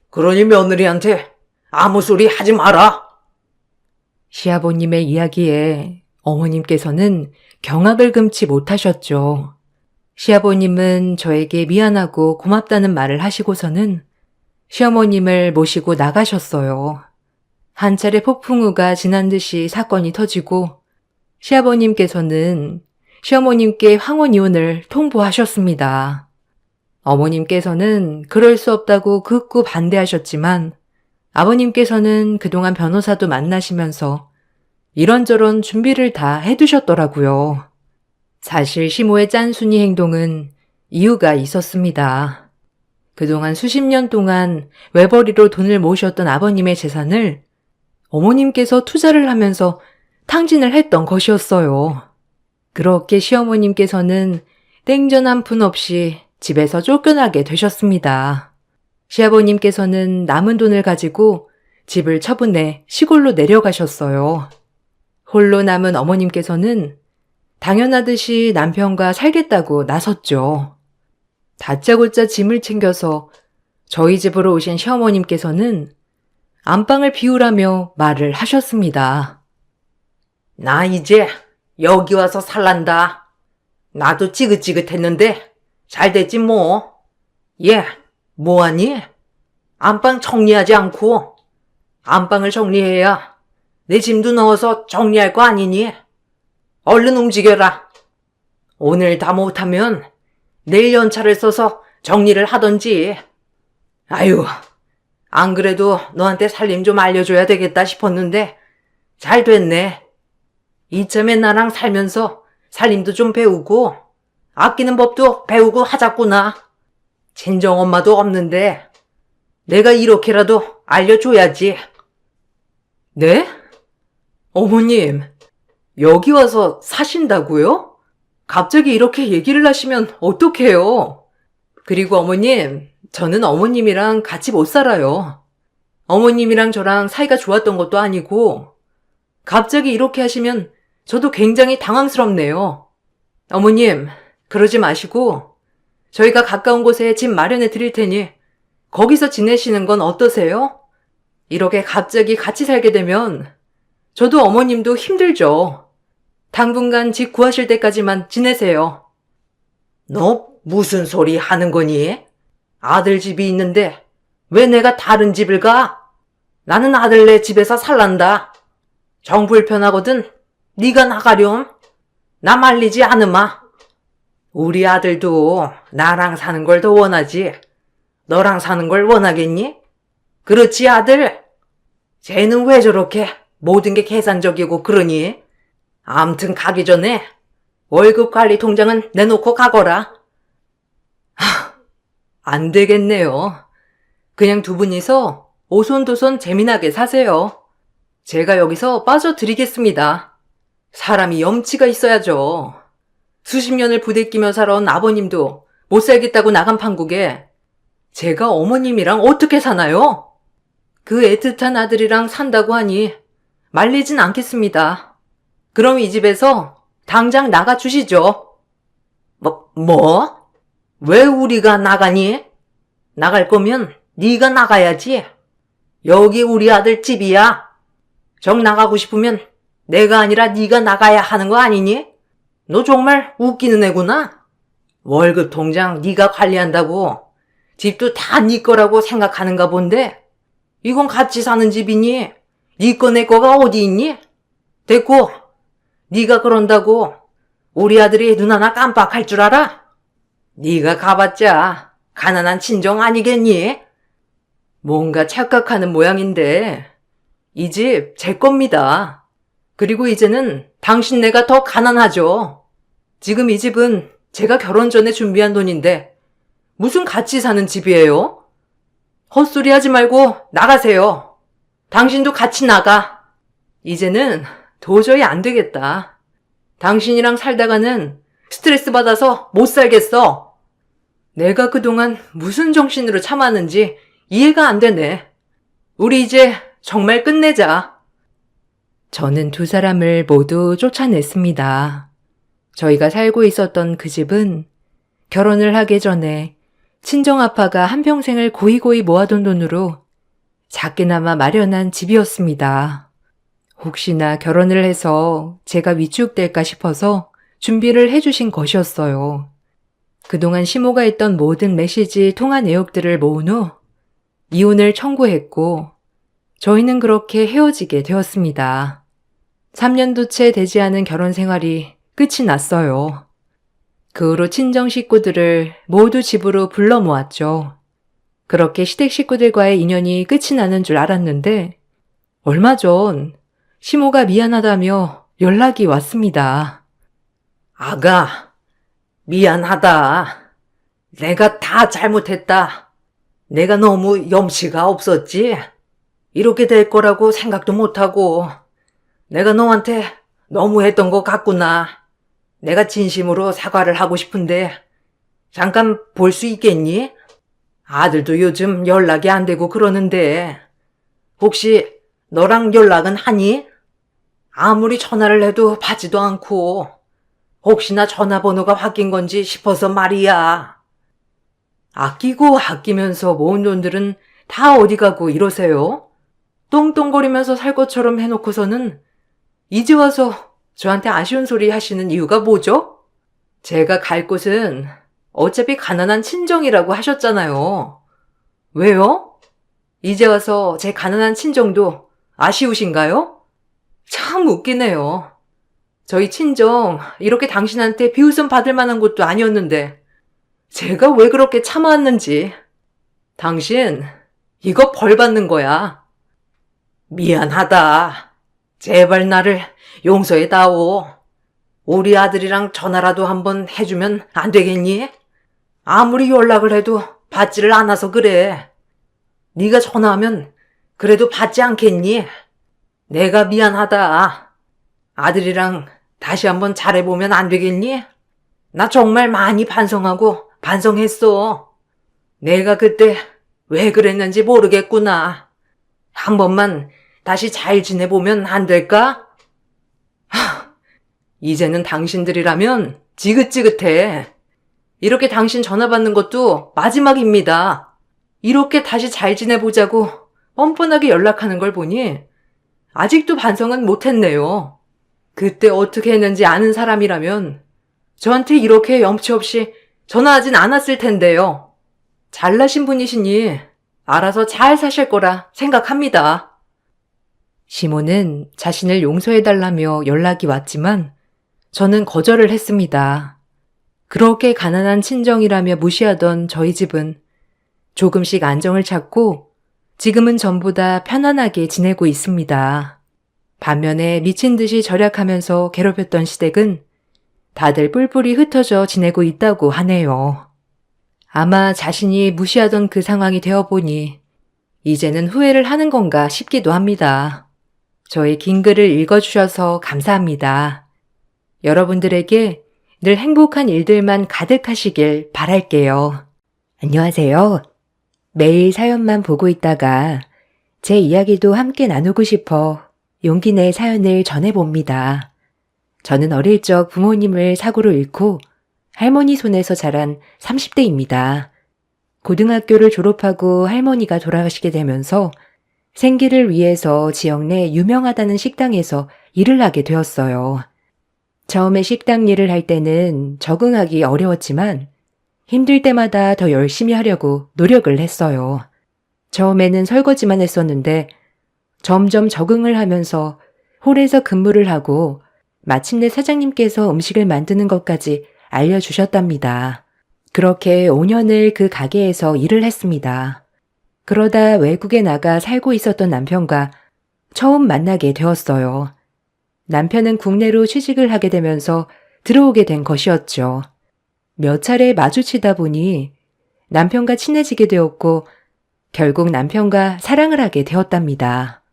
그러니 며느리한테 아무 소리 하지 마라. 시아버님의 이야기에 어머님께서는 경악을 금치 못하셨죠. 시아버님은 저에게 미안하고 고맙다는 말을 하시고서는 시어머님을 모시고 나가셨어요. 한 차례 폭풍우가 지난 듯이 사건이 터지고 시아버님께서는 시어머님께 황혼 이혼을 통보하셨습니다. 어머님께서는 그럴 수 없다고 극구 반대하셨지만 아버님께서는 그동안 변호사도 만나시면서 이런저런 준비를 다 해두셨더라고요. 사실 시모의 짠순이 행동은 이유가 있었습니다. 그동안 수십 년 동안 외벌이로 돈을 모으셨던 아버님의 재산을 어머님께서 투자를 하면서 탕진을 했던 것이었어요. 그렇게 시어머님께서는 땡전 한 푼 없이 집에서 쫓겨나게 되셨습니다. 시아버님께서는 남은 돈을 가지고 집을 처분해 시골로 내려가셨어요. 홀로 남은 어머님께서는 당연하듯이 남편과 살겠다고 나섰죠. 다짜고짜 짐을 챙겨서 저희 집으로 오신 시어머님께서는 안방을 비우라며 말을 하셨습니다. 나 이제 여기 와서 살란다. 나도 지긋지긋했는데 잘 됐지 뭐. 얘, 뭐하니? 안방 정리하지 않고 안방을 정리해야 내 짐도 넣어서 정리할 거 아니니? 얼른 움직여라. 오늘 다 못하면 내일 연차를 써서 정리를 하던지. 아유, 안 그래도 너한테 살림 좀 알려줘야 되겠다 싶었는데 잘 됐네. 이참에 나랑 살면서 살림도 좀 배우고 아끼는 법도 배우고 하자꾸나. 친정엄마도 없는데 내가 이렇게라도 알려줘야지. 네? 어머님, 여기 와서 사신다고요? 갑자기 이렇게 얘기를 하시면 어떡해요? 그리고 어머님, 저는 어머님이랑 같이 못 살아요. 어머님이랑 저랑 사이가 좋았던 것도 아니고 갑자기 이렇게 하시면 저도 굉장히 당황스럽네요. 어머님, 그러지 마시고 저희가 가까운 곳에 집 마련해 드릴 테니 거기서 지내시는 건 어떠세요? 이렇게 갑자기 같이 살게 되면 저도 어머님도 힘들죠. 당분간 집 구하실 때까지만 지내세요. 너 무슨 소리 하는 거니? 아들 집이 있는데 왜 내가 다른 집을 가? 나는 아들네 집에서 살란다. 정 불편하거든 네가 나가렴. 나 말리지 않으마. 우리 아들도 나랑 사는 걸 더 원하지. 너랑 사는 걸 원하겠니? 그렇지 아들? 쟤는 왜 저렇게 모든 게 계산적이고 그러니? 암튼 가기 전에 월급 관리 통장은 내놓고 가거라. 안 되겠네요. 그냥 두 분이서 오손도손 재미나게 사세요. 제가 여기서 빠져드리겠습니다. 사람이 염치가 있어야죠. 수십 년을 부대끼며 살아온 아버님도 못 살겠다고 나간 판국에 제가 어머님이랑 어떻게 사나요? 그 애틋한 아들이랑 산다고 하니 말리진 않겠습니다. 그럼 이 집에서 당장 나가주시죠. 뭐? 왜 우리가 나가니? 나갈 거면 네가 나가야지. 여기 우리 아들 집이야. 정 나가고 싶으면 내가 아니라 네가 나가야 하는 거 아니니? 너 정말 웃기는 애구나. 월급 통장 네가 관리한다고 집도 다 네 거라고 생각하는가 본데 이건 같이 사는 집이니 네 거 내 거가 어디 있니? 됐고 네가 그런다고 우리 아들이 눈 하나 깜빡할 줄 알아? 네가 가봤자 가난한 친정 아니겠니? 뭔가 착각하는 모양인데 이 집 제 겁니다. 그리고 이제는 당신네가 더 가난하죠. 지금 이 집은 제가 결혼 전에 준비한 돈인데 무슨 같이 사는 집이에요? 헛소리 하지 말고 나가세요. 당신도 같이 나가. 이제는 도저히 안 되겠다. 당신이랑 살다가는 스트레스 받아서 못 살겠어. 내가 그동안 무슨 정신으로 참았는지 이해가 안 되네. 우리 이제 정말 끝내자. 저는 두 사람을 모두 쫓아냈습니다. 저희가 살고 있었던 그 집은 결혼을 하기 전에 친정아빠가 한평생을 고이고이 모아둔 돈으로 작게나마 마련한 집이었습니다. 혹시나 결혼을 해서 제가 위축될까 싶어서 준비를 해주신 것이었어요. 그동안 시모가 했던 모든 메시지 통화 내역들을 모은 후 이혼을 청구했고 저희는 그렇게 헤어지게 되었습니다. 3년도 채 되지 않은 결혼 생활이 끝이 났어요. 그 후로 친정 식구들을 모두 집으로 불러 모았죠. 그렇게 시댁 식구들과의 인연이 끝이 나는 줄 알았는데 얼마 전 시모가 미안하다며 연락이 왔습니다. 아가, 미안하다. 내가 다 잘못했다. 내가 너무 염치가 없었지. 이렇게 될 거라고 생각도 못하고 내가 너한테 너무했던 것 같구나. 내가 진심으로 사과를 하고 싶은데 잠깐 볼 수 있겠니? 아들도 요즘 연락이 안 되고 그러는데 혹시 너랑 연락은 하니? 아무리 전화를 해도 받지도 않고 혹시나 전화번호가 바뀐 건지 싶어서 말이야. 아끼고 아끼면서 모은 돈들은 다 어디 가고 이러세요? 똥똥거리면서 살 것처럼 해놓고서는 이제 와서 저한테 아쉬운 소리 하시는 이유가 뭐죠? 제가 갈 곳은 어차피 가난한 친정이라고 하셨잖아요. 왜요? 이제 와서 제 가난한 친정도 아쉬우신가요? 참 웃기네요. 저희 친정 이렇게 당신한테 비웃음 받을 만한 것도 아니었는데 제가 왜 그렇게 참아왔는지. 당신 이거 벌 받는 거야. 미안하다. 제발 나를 용서해다오. 우리 아들이랑 전화라도 한번 해주면 안 되겠니? 아무리 연락을 해도 받지를 않아서 그래. 네가 전화하면 그래도 받지 않겠니? 내가 미안하다. 아들이랑 다시 한번 잘해보면 안 되겠니? 나 정말 많이 반성하고 반성했어. 내가 그때 왜 그랬는지 모르겠구나. 한 번만 다시 잘 지내보면 안 될까? 이제는 당신들이라면 지긋지긋해. 이렇게 당신 전화 받는 것도 마지막입니다. 이렇게 다시 잘 지내보자고 뻔뻔하게 연락하는 걸 보니 아직도 반성은 못했네요. 그때 어떻게 했는지 아는 사람이라면 저한테 이렇게 염치 없이 전화하진 않았을 텐데요. 잘나신 분이시니 알아서 잘 사실 거라 생각합니다. 시모는 자신을 용서해달라며 연락이 왔지만 저는 거절을 했습니다. 그렇게 가난한 친정이라며 무시하던 저희 집은 조금씩 안정을 찾고 지금은 전보다 편안하게 지내고 있습니다. 반면에 미친 듯이 절약하면서 괴롭혔던 시댁은 다들 뿔뿔이 흩어져 지내고 있다고 하네요. 아마 자신이 무시하던 그 상황이 되어보니 이제는 후회를 하는 건가 싶기도 합니다. 저의 긴 글을 읽어주셔서 감사합니다. 여러분들에게 늘 행복한 일들만 가득하시길 바랄게요. 안녕하세요. 매일 사연만 보고 있다가 제 이야기도 함께 나누고 싶어 용기 내 사연을 전해봅니다. 저는 어릴 적 부모님을 사고로 잃고 할머니 손에서 자란 30대입니다. 고등학교를 졸업하고 할머니가 돌아가시게 되면서 생계를 위해서 지역 내 유명하다는 식당에서 일을 하게 되었어요. 처음에 식당 일을 할 때는 적응하기 어려웠지만 힘들 때마다 더 열심히 하려고 노력을 했어요. 처음에는 설거지만 했었는데 점점 적응을 하면서 홀에서 근무를 하고 마침내 사장님께서 음식을 만드는 것까지 알려주셨답니다. 그렇게 5년을 그 가게에서 일을 했습니다. 그러다 외국에 나가 살고 있었던 남편과 처음 만나게 되었어요. 남편은 국내로 취직을 하게 되면서 들어오게 된 것이었죠. 몇 차례 마주치다 보니 남편과 친해지게 되었고 결국 남편과 사랑을 하게 되었답니다.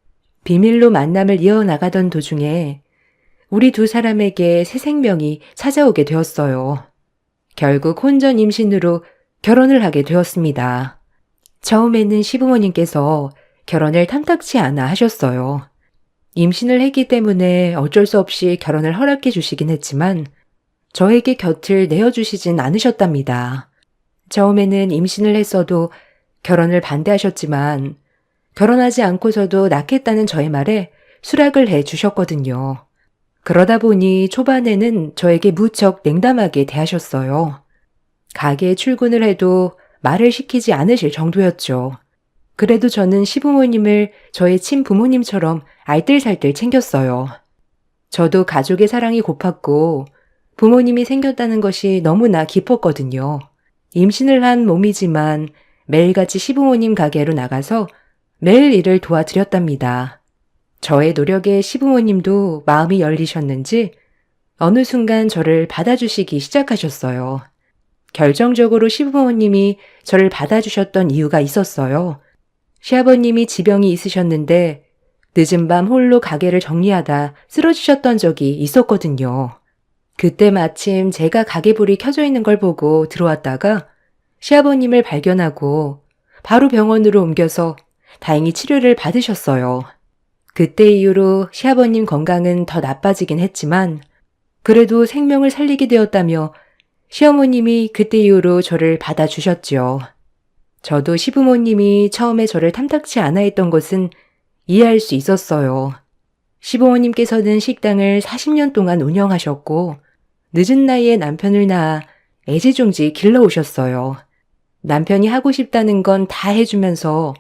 비밀로 만남을 이어나가던 도중에 우리 두 사람에게 새 생명이 찾아오게 되었어요. 결국 혼전 임신으로 결혼을 하게 되었습니다. 처음에는 시부모님께서 결혼을 탐탁치 않아 하셨어요. 임신을 했기 때문에 어쩔 수 없이 결혼을 허락해 주시긴 했지만 저에게 곁을 내어주시진 않으셨답니다. 처음에는 임신을 했어도 결혼을 반대하셨지만 결혼하지 않고서도 낳겠다는 저의 말에 수락을 해 주셨거든요. 그러다 보니 초반에는 저에게 무척 냉담하게 대하셨어요. 가게에 출근을 해도 말을 시키지 않으실 정도였죠. 그래도 저는 시부모님을 저의 친부모님처럼 알뜰살뜰 챙겼어요. 저도 가족의 사랑이 고팠고 부모님이 생겼다는 것이 너무나 기뻤거든요. 임신을 한 몸이지만 매일같이 시부모님 가게로 나가서 매일 일을 도와드렸답니다. 저의 노력에 시부모님도 마음이 열리셨는지 어느 순간 저를 받아주시기 시작하셨어요. 결정적으로 시부모님이 저를 받아주셨던 이유가 있었어요. 시아버님이 지병이 있으셨는데 늦은 밤 홀로 가게를 정리하다 쓰러지셨던 적이 있었거든요. 그때 마침 제가 가게불이 켜져 있는 걸 보고 들어왔다가 시아버님을 발견하고 바로 병원으로 옮겨서 다행히 치료를 받으셨어요. 그때 이후로 시아버님 건강은 더 나빠지긴 했지만 그래도 생명을 살리게 되었다며 시어머님이 그때 이후로 저를 받아주셨죠. 저도 시부모님이 처음에 저를 탐탁치 않아 했던 것은 이해할 수 있었어요. 시부모님께서는 식당을 40년 동안 운영하셨고 늦은 나이에 남편을 낳아 애지중지 길러오셨어요. 남편이 하고 싶다는 건 다 해주면서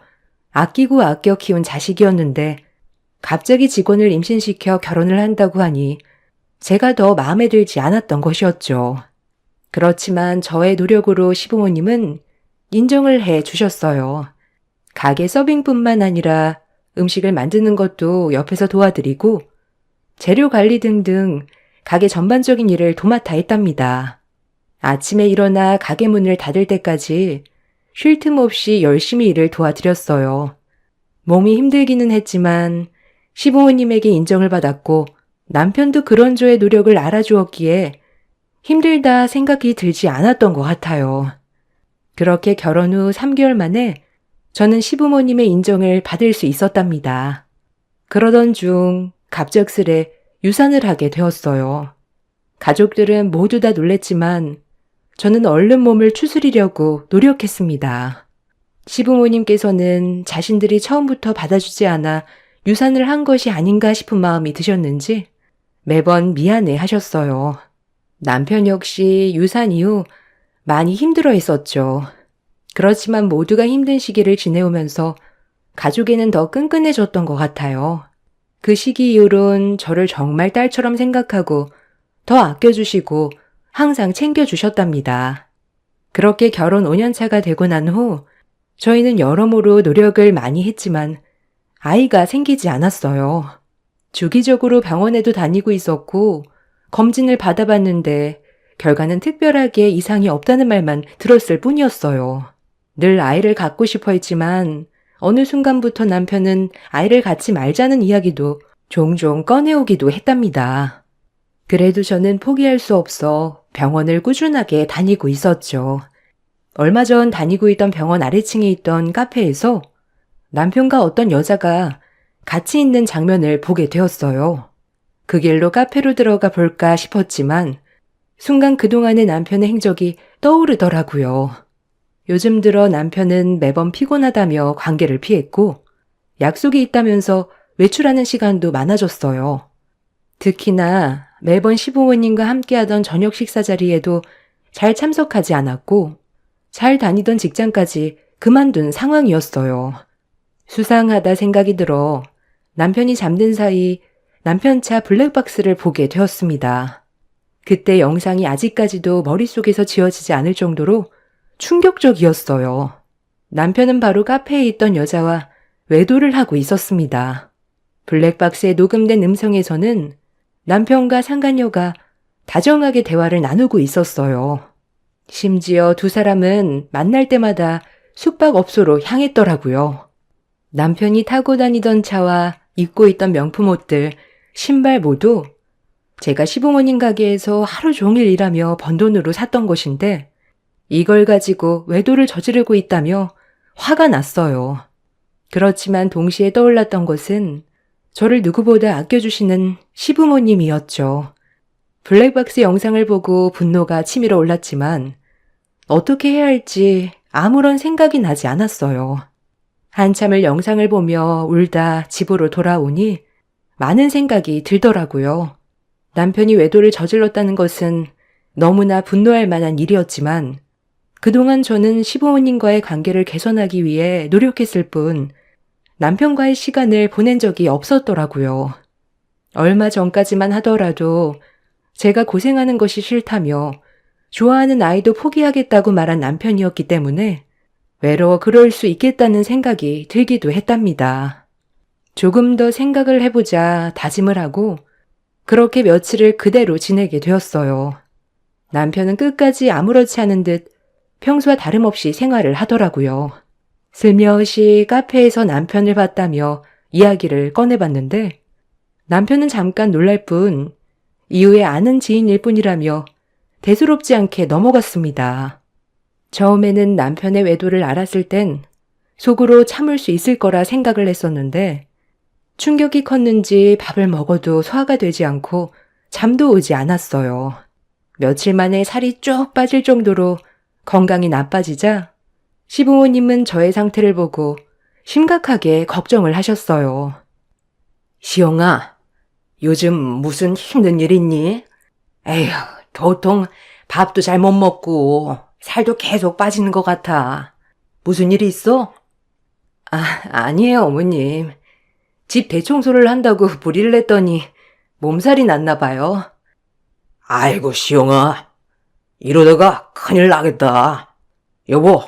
아끼고 아껴 키운 자식이었는데 갑자기 직원을 임신시켜 결혼을 한다고 하니 제가 더 마음에 들지 않았던 것이었죠. 그렇지만 저의 노력으로 시부모님은 인정을 해 주셨어요. 가게 서빙뿐만 아니라 음식을 만드는 것도 옆에서 도와드리고 재료 관리 등등 가게 전반적인 일을 도맡아 했답니다. 아침에 일어나 가게 문을 닫을 때까지 쉴 틈 없이 열심히 일을 도와드렸어요. 몸이 힘들기는 했지만 시부모님에게 인정을 받았고 남편도 그런 저의 노력을 알아주었기에 힘들다 생각이 들지 않았던 것 같아요. 그렇게 결혼 후 3개월 만에 저는 시부모님의 인정을 받을 수 있었답니다. 그러던 중 갑작스레 유산을 하게 되었어요. 가족들은 모두 다 놀랬지만 저는 얼른 몸을 추스리려고 노력했습니다. 시부모님께서는 자신들이 처음부터 받아주지 않아 유산을 한 것이 아닌가 싶은 마음이 드셨는지 매번 미안해 하셨어요. 남편 역시 유산 이후 많이 힘들어 했었죠. 그렇지만 모두가 힘든 시기를 지내오면서 가족에는 더 끈끈해졌던 것 같아요. 그 시기 이후론 저를 정말 딸처럼 생각하고 더 아껴주시고 항상 챙겨주셨답니다. 그렇게 결혼 5년차가 되고 난 후 저희는 여러모로 노력을 많이 했지만 아이가 생기지 않았어요. 주기적으로 병원에도 다니고 있었고 검진을 받아봤는데 결과는 특별하게 이상이 없다는 말만 들었을 뿐이었어요. 늘 아이를 갖고 싶어 했지만 어느 순간부터 남편은 아이를 갖지 말자는 이야기도 종종 꺼내오기도 했답니다. 그래도 저는 포기할 수 없어 병원을 꾸준하게 다니고 있었죠. 얼마 전 다니고 있던 병원 아래층에 있던 카페에서 남편과 어떤 여자가 같이 있는 장면을 보게 되었어요. 그 길로 카페로 들어가 볼까 싶었지만 순간 그동안의 남편의 행적이 떠오르더라고요. 요즘 들어 남편은 매번 피곤하다며 관계를 피했고 약속이 있다면서 외출하는 시간도 많아졌어요. 특히나 매번 시부모님과 함께하던 저녁 식사 자리에도 잘 참석하지 않았고 잘 다니던 직장까지 그만둔 상황이었어요. 수상하다 생각이 들어 남편이 잠든 사이 남편 차 블랙박스를 보게 되었습니다. 그때 영상이 아직까지도 머릿속에서 지워지지 않을 정도로 충격적이었어요. 남편은 바로 카페에 있던 여자와 외도를 하고 있었습니다. 블랙박스에 녹음된 음성에서는 남편과 상간녀가 다정하게 대화를 나누고 있었어요. 심지어 두 사람은 만날 때마다 숙박업소로 향했더라고요. 남편이 타고 다니던 차와 입고 있던 명품 옷들, 신발 모두 제가 시부모님 가게에서 하루 종일 일하며 번 돈으로 샀던 것인데 이걸 가지고 외도를 저지르고 있다며 화가 났어요. 그렇지만 동시에 떠올랐던 것은 저를 누구보다 아껴주시는 시부모님이었죠. 블랙박스 영상을 보고 분노가 치밀어 올랐지만 어떻게 해야 할지 아무런 생각이 나지 않았어요. 한참을 영상을 보며 울다 집으로 돌아오니 많은 생각이 들더라고요. 남편이 외도를 저질렀다는 것은 너무나 분노할 만한 일이었지만 그동안 저는 시부모님과의 관계를 개선하기 위해 노력했을 뿐 남편과의 시간을 보낸 적이 없었더라고요. 얼마 전까지만 하더라도 제가 고생하는 것이 싫다며 좋아하는 아이도 포기하겠다고 말한 남편이었기 때문에 외로워 그럴 수 있겠다는 생각이 들기도 했답니다. 조금 더 생각을 해보자 다짐을 하고 그렇게 며칠을 그대로 지내게 되었어요. 남편은 끝까지 아무렇지 않은 듯 평소와 다름없이 생활을 하더라고요. 슬며시 카페에서 남편을 봤다며 이야기를 꺼내봤는데 남편은 잠깐 놀랄 뿐 이후에 아는 지인일 뿐이라며 대수롭지 않게 넘어갔습니다. 처음에는 남편의 외도를 알았을 땐 속으로 참을 수 있을 거라 생각을 했었는데 충격이 컸는지 밥을 먹어도 소화가 되지 않고 잠도 오지 않았어요. 며칠 만에 살이 쭉 빠질 정도로 건강이 나빠지자 시부모님은 저의 상태를 보고 심각하게 걱정을 하셨어요. 시영아, 요즘 무슨 힘든 일 있니? 에휴, 도통 밥도 잘 못 먹고 살도 계속 빠지는 것 같아. 무슨 일 있어? 아니에요, 어머님. 집 대청소를 한다고 무리를 했더니 몸살이 났나 봐요. 아이고, 시영아. 이러다가 큰일 나겠다. 여보,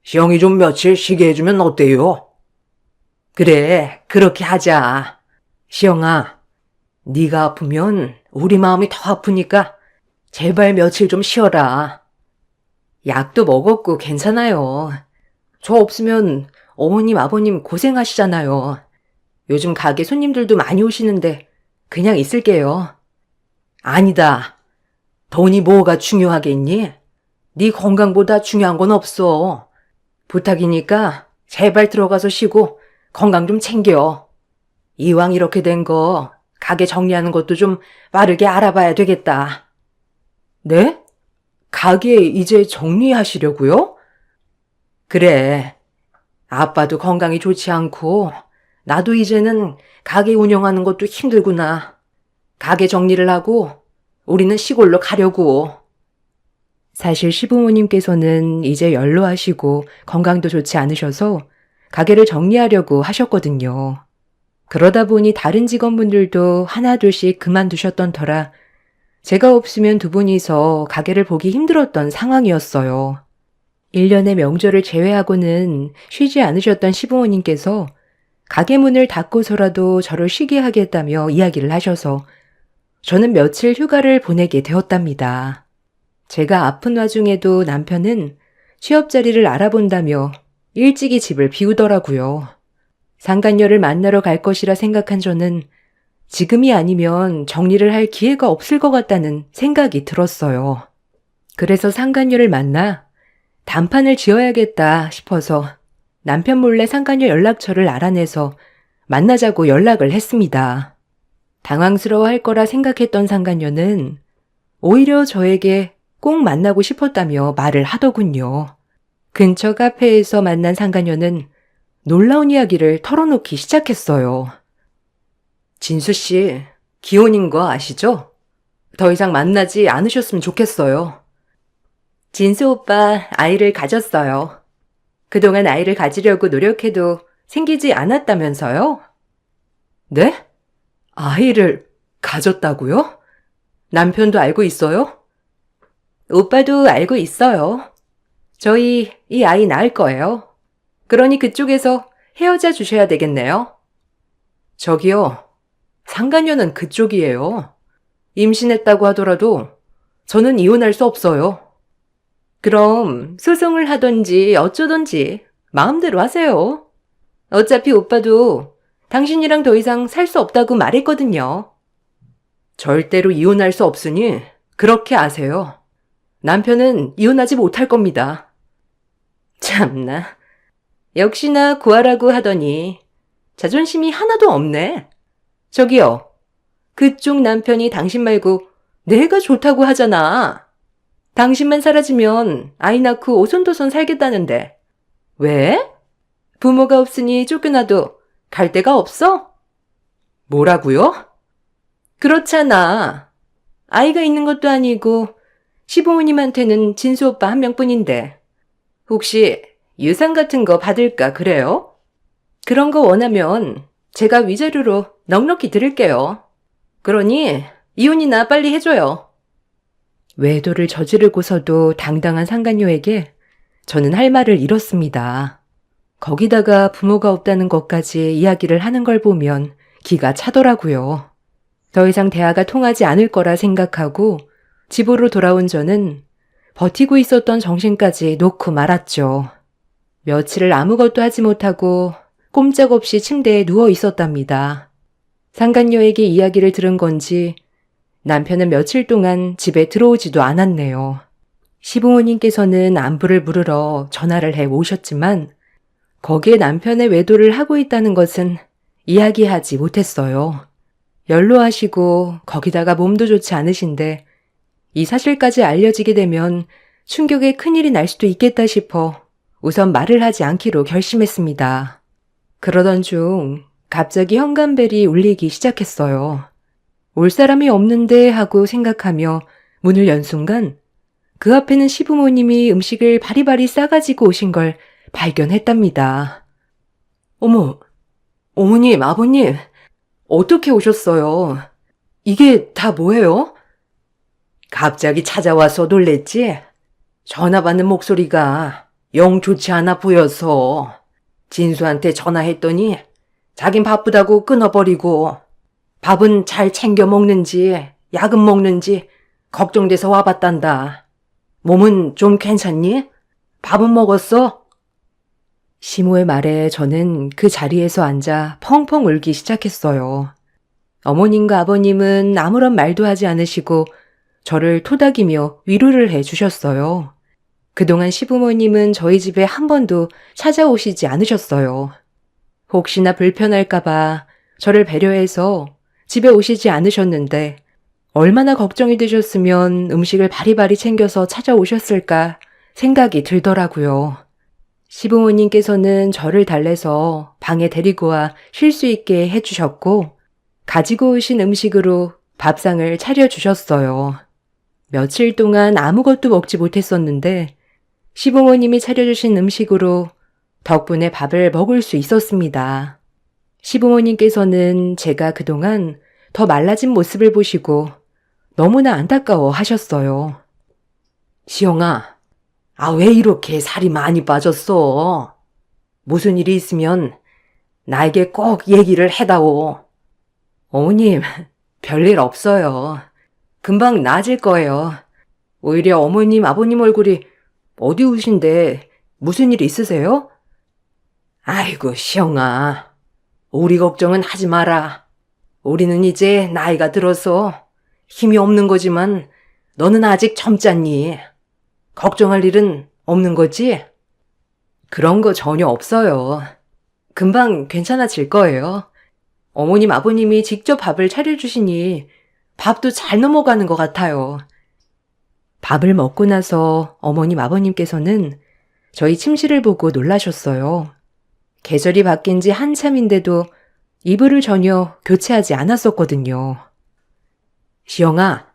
시영이 좀 며칠 쉬게 해주면 어때요? 그래, 그렇게 하자. 시영아, 네가 아프면 우리 마음이 더 아프니까 제발 며칠 좀 쉬어라. 약도 먹었고 괜찮아요. 저 없으면 어머님, 아버님 고생하시잖아요. 요즘 가게 손님들도 많이 오시는데 그냥 있을게요. 아니다. 돈이 뭐가 중요하겠니? 네 건강보다 중요한 건 없어. 부탁이니까 제발 들어가서 쉬고 건강 좀 챙겨. 이왕 이렇게 된 거 가게 정리하는 것도 좀 빠르게 알아봐야 되겠다. 네? 가게 이제 정리하시려고요? 그래. 아빠도 건강이 좋지 않고 나도 이제는 가게 운영하는 것도 힘들구나. 가게 정리를 하고 우리는 시골로 가려고. 사실 시부모님께서는 이제 연로하시고 건강도 좋지 않으셔서 가게를 정리하려고 하셨거든요. 그러다 보니 다른 직원분들도 하나둘씩 그만두셨던 터라 제가 없으면 두 분이서 가게를 보기 힘들었던 상황이었어요. 1년의 명절을 제외하고는 쉬지 않으셨던 시부모님께서 가게 문을 닫고서라도 저를 쉬게 하겠다며 이야기를 하셔서 저는 며칠 휴가를 보내게 되었답니다. 제가 아픈 와중에도 남편은 취업 자리를 알아본다며 일찍이 집을 비우더라고요. 상간녀를 만나러 갈 것이라 생각한 저는 지금이 아니면 정리를 할 기회가 없을 것 같다는 생각이 들었어요. 그래서 상간녀를 만나 단판을 지어야겠다 싶어서 남편 몰래 상간녀 연락처를 알아내서 만나자고 연락을 했습니다. 당황스러워할 거라 생각했던 상간녀는 오히려 저에게 꼭 만나고 싶었다며 말을 하더군요. 근처 카페에서 만난 상간녀는 놀라운 이야기를 털어놓기 시작했어요. 진수 씨, 기혼인 거 아시죠? 더 이상 만나지 않으셨으면 좋겠어요. 진수 오빠 아이를 가졌어요. 그동안 아이를 가지려고 노력해도 생기지 않았다면서요? 네? 아이를 가졌다고요? 남편도 알고 있어요? 오빠도 알고 있어요. 저희 이 아이 낳을 거예요. 그러니 그쪽에서 헤어져 주셔야 되겠네요. 저기요, 상간녀는 그쪽이에요. 임신했다고 하더라도 저는 이혼할 수 없어요. 그럼 소송을 하던지 어쩌던지 마음대로 하세요. 어차피 오빠도 당신이랑 더 이상 살 수 없다고 말했거든요. 절대로 이혼할 수 없으니 그렇게 아세요. 남편은 이혼하지 못할 겁니다. 참나. 역시나 구하라고 하더니 자존심이 하나도 없네. 저기요. 그쪽 남편이 당신 말고 내가 좋다고 하잖아. 당신만 사라지면 아이 낳고 오손도손 살겠다는데. 왜? 부모가 없으니 쫓겨나도 갈 데가 없어? 뭐라고요? 그렇잖아. 아이가 있는 것도 아니고 시부모님한테는 진수 오빠 한 명뿐인데 혹시 유산 같은 거 받을까 그래요? 그런 거 원하면 제가 위자료로 넉넉히 드릴게요. 그러니 이혼이나 빨리 해줘요. 외도를 저지르고서도 당당한 상간녀에게 저는 할 말을 잃었습니다. 거기다가 부모가 없다는 것까지 이야기를 하는 걸 보면 기가 차더라고요. 더 이상 대화가 통하지 않을 거라 생각하고 집으로 돌아온 저는 버티고 있었던 정신까지 놓고 말았죠. 며칠을 아무것도 하지 못하고 꼼짝없이 침대에 누워 있었답니다. 상간녀에게 이야기를 들은 건지 남편은 며칠 동안 집에 들어오지도 않았네요. 시부모님께서는 안부를 물으러 전화를 해 오셨지만 거기에 남편의 외도를 하고 있다는 것은 이야기하지 못했어요. 연로하시고 거기다가 몸도 좋지 않으신데 이 사실까지 알려지게 되면 충격에 큰일이 날 수도 있겠다 싶어 우선 말을 하지 않기로 결심했습니다. 그러던 중 갑자기 현관벨이 울리기 시작했어요. 올 사람이 없는데 하고 생각하며 문을 연 순간 그 앞에는 시부모님이 음식을 바리바리 싸가지고 오신 걸 발견했답니다. 어머, 어머님, 아버님, 어떻게 오셨어요? 이게 다 뭐예요? 갑자기 찾아와서 놀랬지? 전화 받는 목소리가 영 좋지 않아 보여서 진수한테 전화했더니 자긴 바쁘다고 끊어버리고 밥은 잘 챙겨 먹는지 약은 먹는지 걱정돼서 와봤단다. 몸은 좀 괜찮니? 밥은 먹었어? 시모의 말에 저는 그 자리에서 앉아 펑펑 울기 시작했어요. 어머님과 아버님은 아무런 말도 하지 않으시고 저를 토닥이며 위로를 해 주셨어요. 그동안 시부모님은 저희 집에 한 번도 찾아오시지 않으셨어요. 혹시나 불편할까봐 저를 배려해서 집에 오시지 않으셨는데 얼마나 걱정이 되셨으면 음식을 바리바리 챙겨서 찾아오셨을까 생각이 들더라고요. 시부모님께서는 저를 달래서 방에 데리고 와 쉴 수 있게 해주셨고 가지고 오신 음식으로 밥상을 차려주셨어요. 며칠 동안 아무것도 먹지 못했었는데 시부모님이 차려주신 음식으로 덕분에 밥을 먹을 수 있었습니다. 시부모님께서는 제가 그동안 더 말라진 모습을 보시고 너무나 안타까워 하셨어요. 시영아, 왜 이렇게 살이 많이 빠졌어? 무슨 일이 있으면 나에게 꼭 얘기를 해다오. 어머님, 별일 없어요. 금방 나아질 거예요. 오히려 어머님, 아버님 얼굴이 어두우신데 무슨 일 있으세요? 아이고, 시영아. 우리 걱정은 하지 마라. 우리는 이제 나이가 들어서 힘이 없는 거지만 너는 아직 젊잖니. 걱정할 일은 없는 거지? 그런 거 전혀 없어요. 금방 괜찮아질 거예요. 어머님, 아버님이 직접 밥을 차려주시니 밥도 잘 넘어가는 것 같아요. 밥을 먹고 나서 어머님, 아버님께서는 저희 침실을 보고 놀라셨어요. 계절이 바뀐 지 한참인데도 이불을 전혀 교체하지 않았었거든요. 시영아,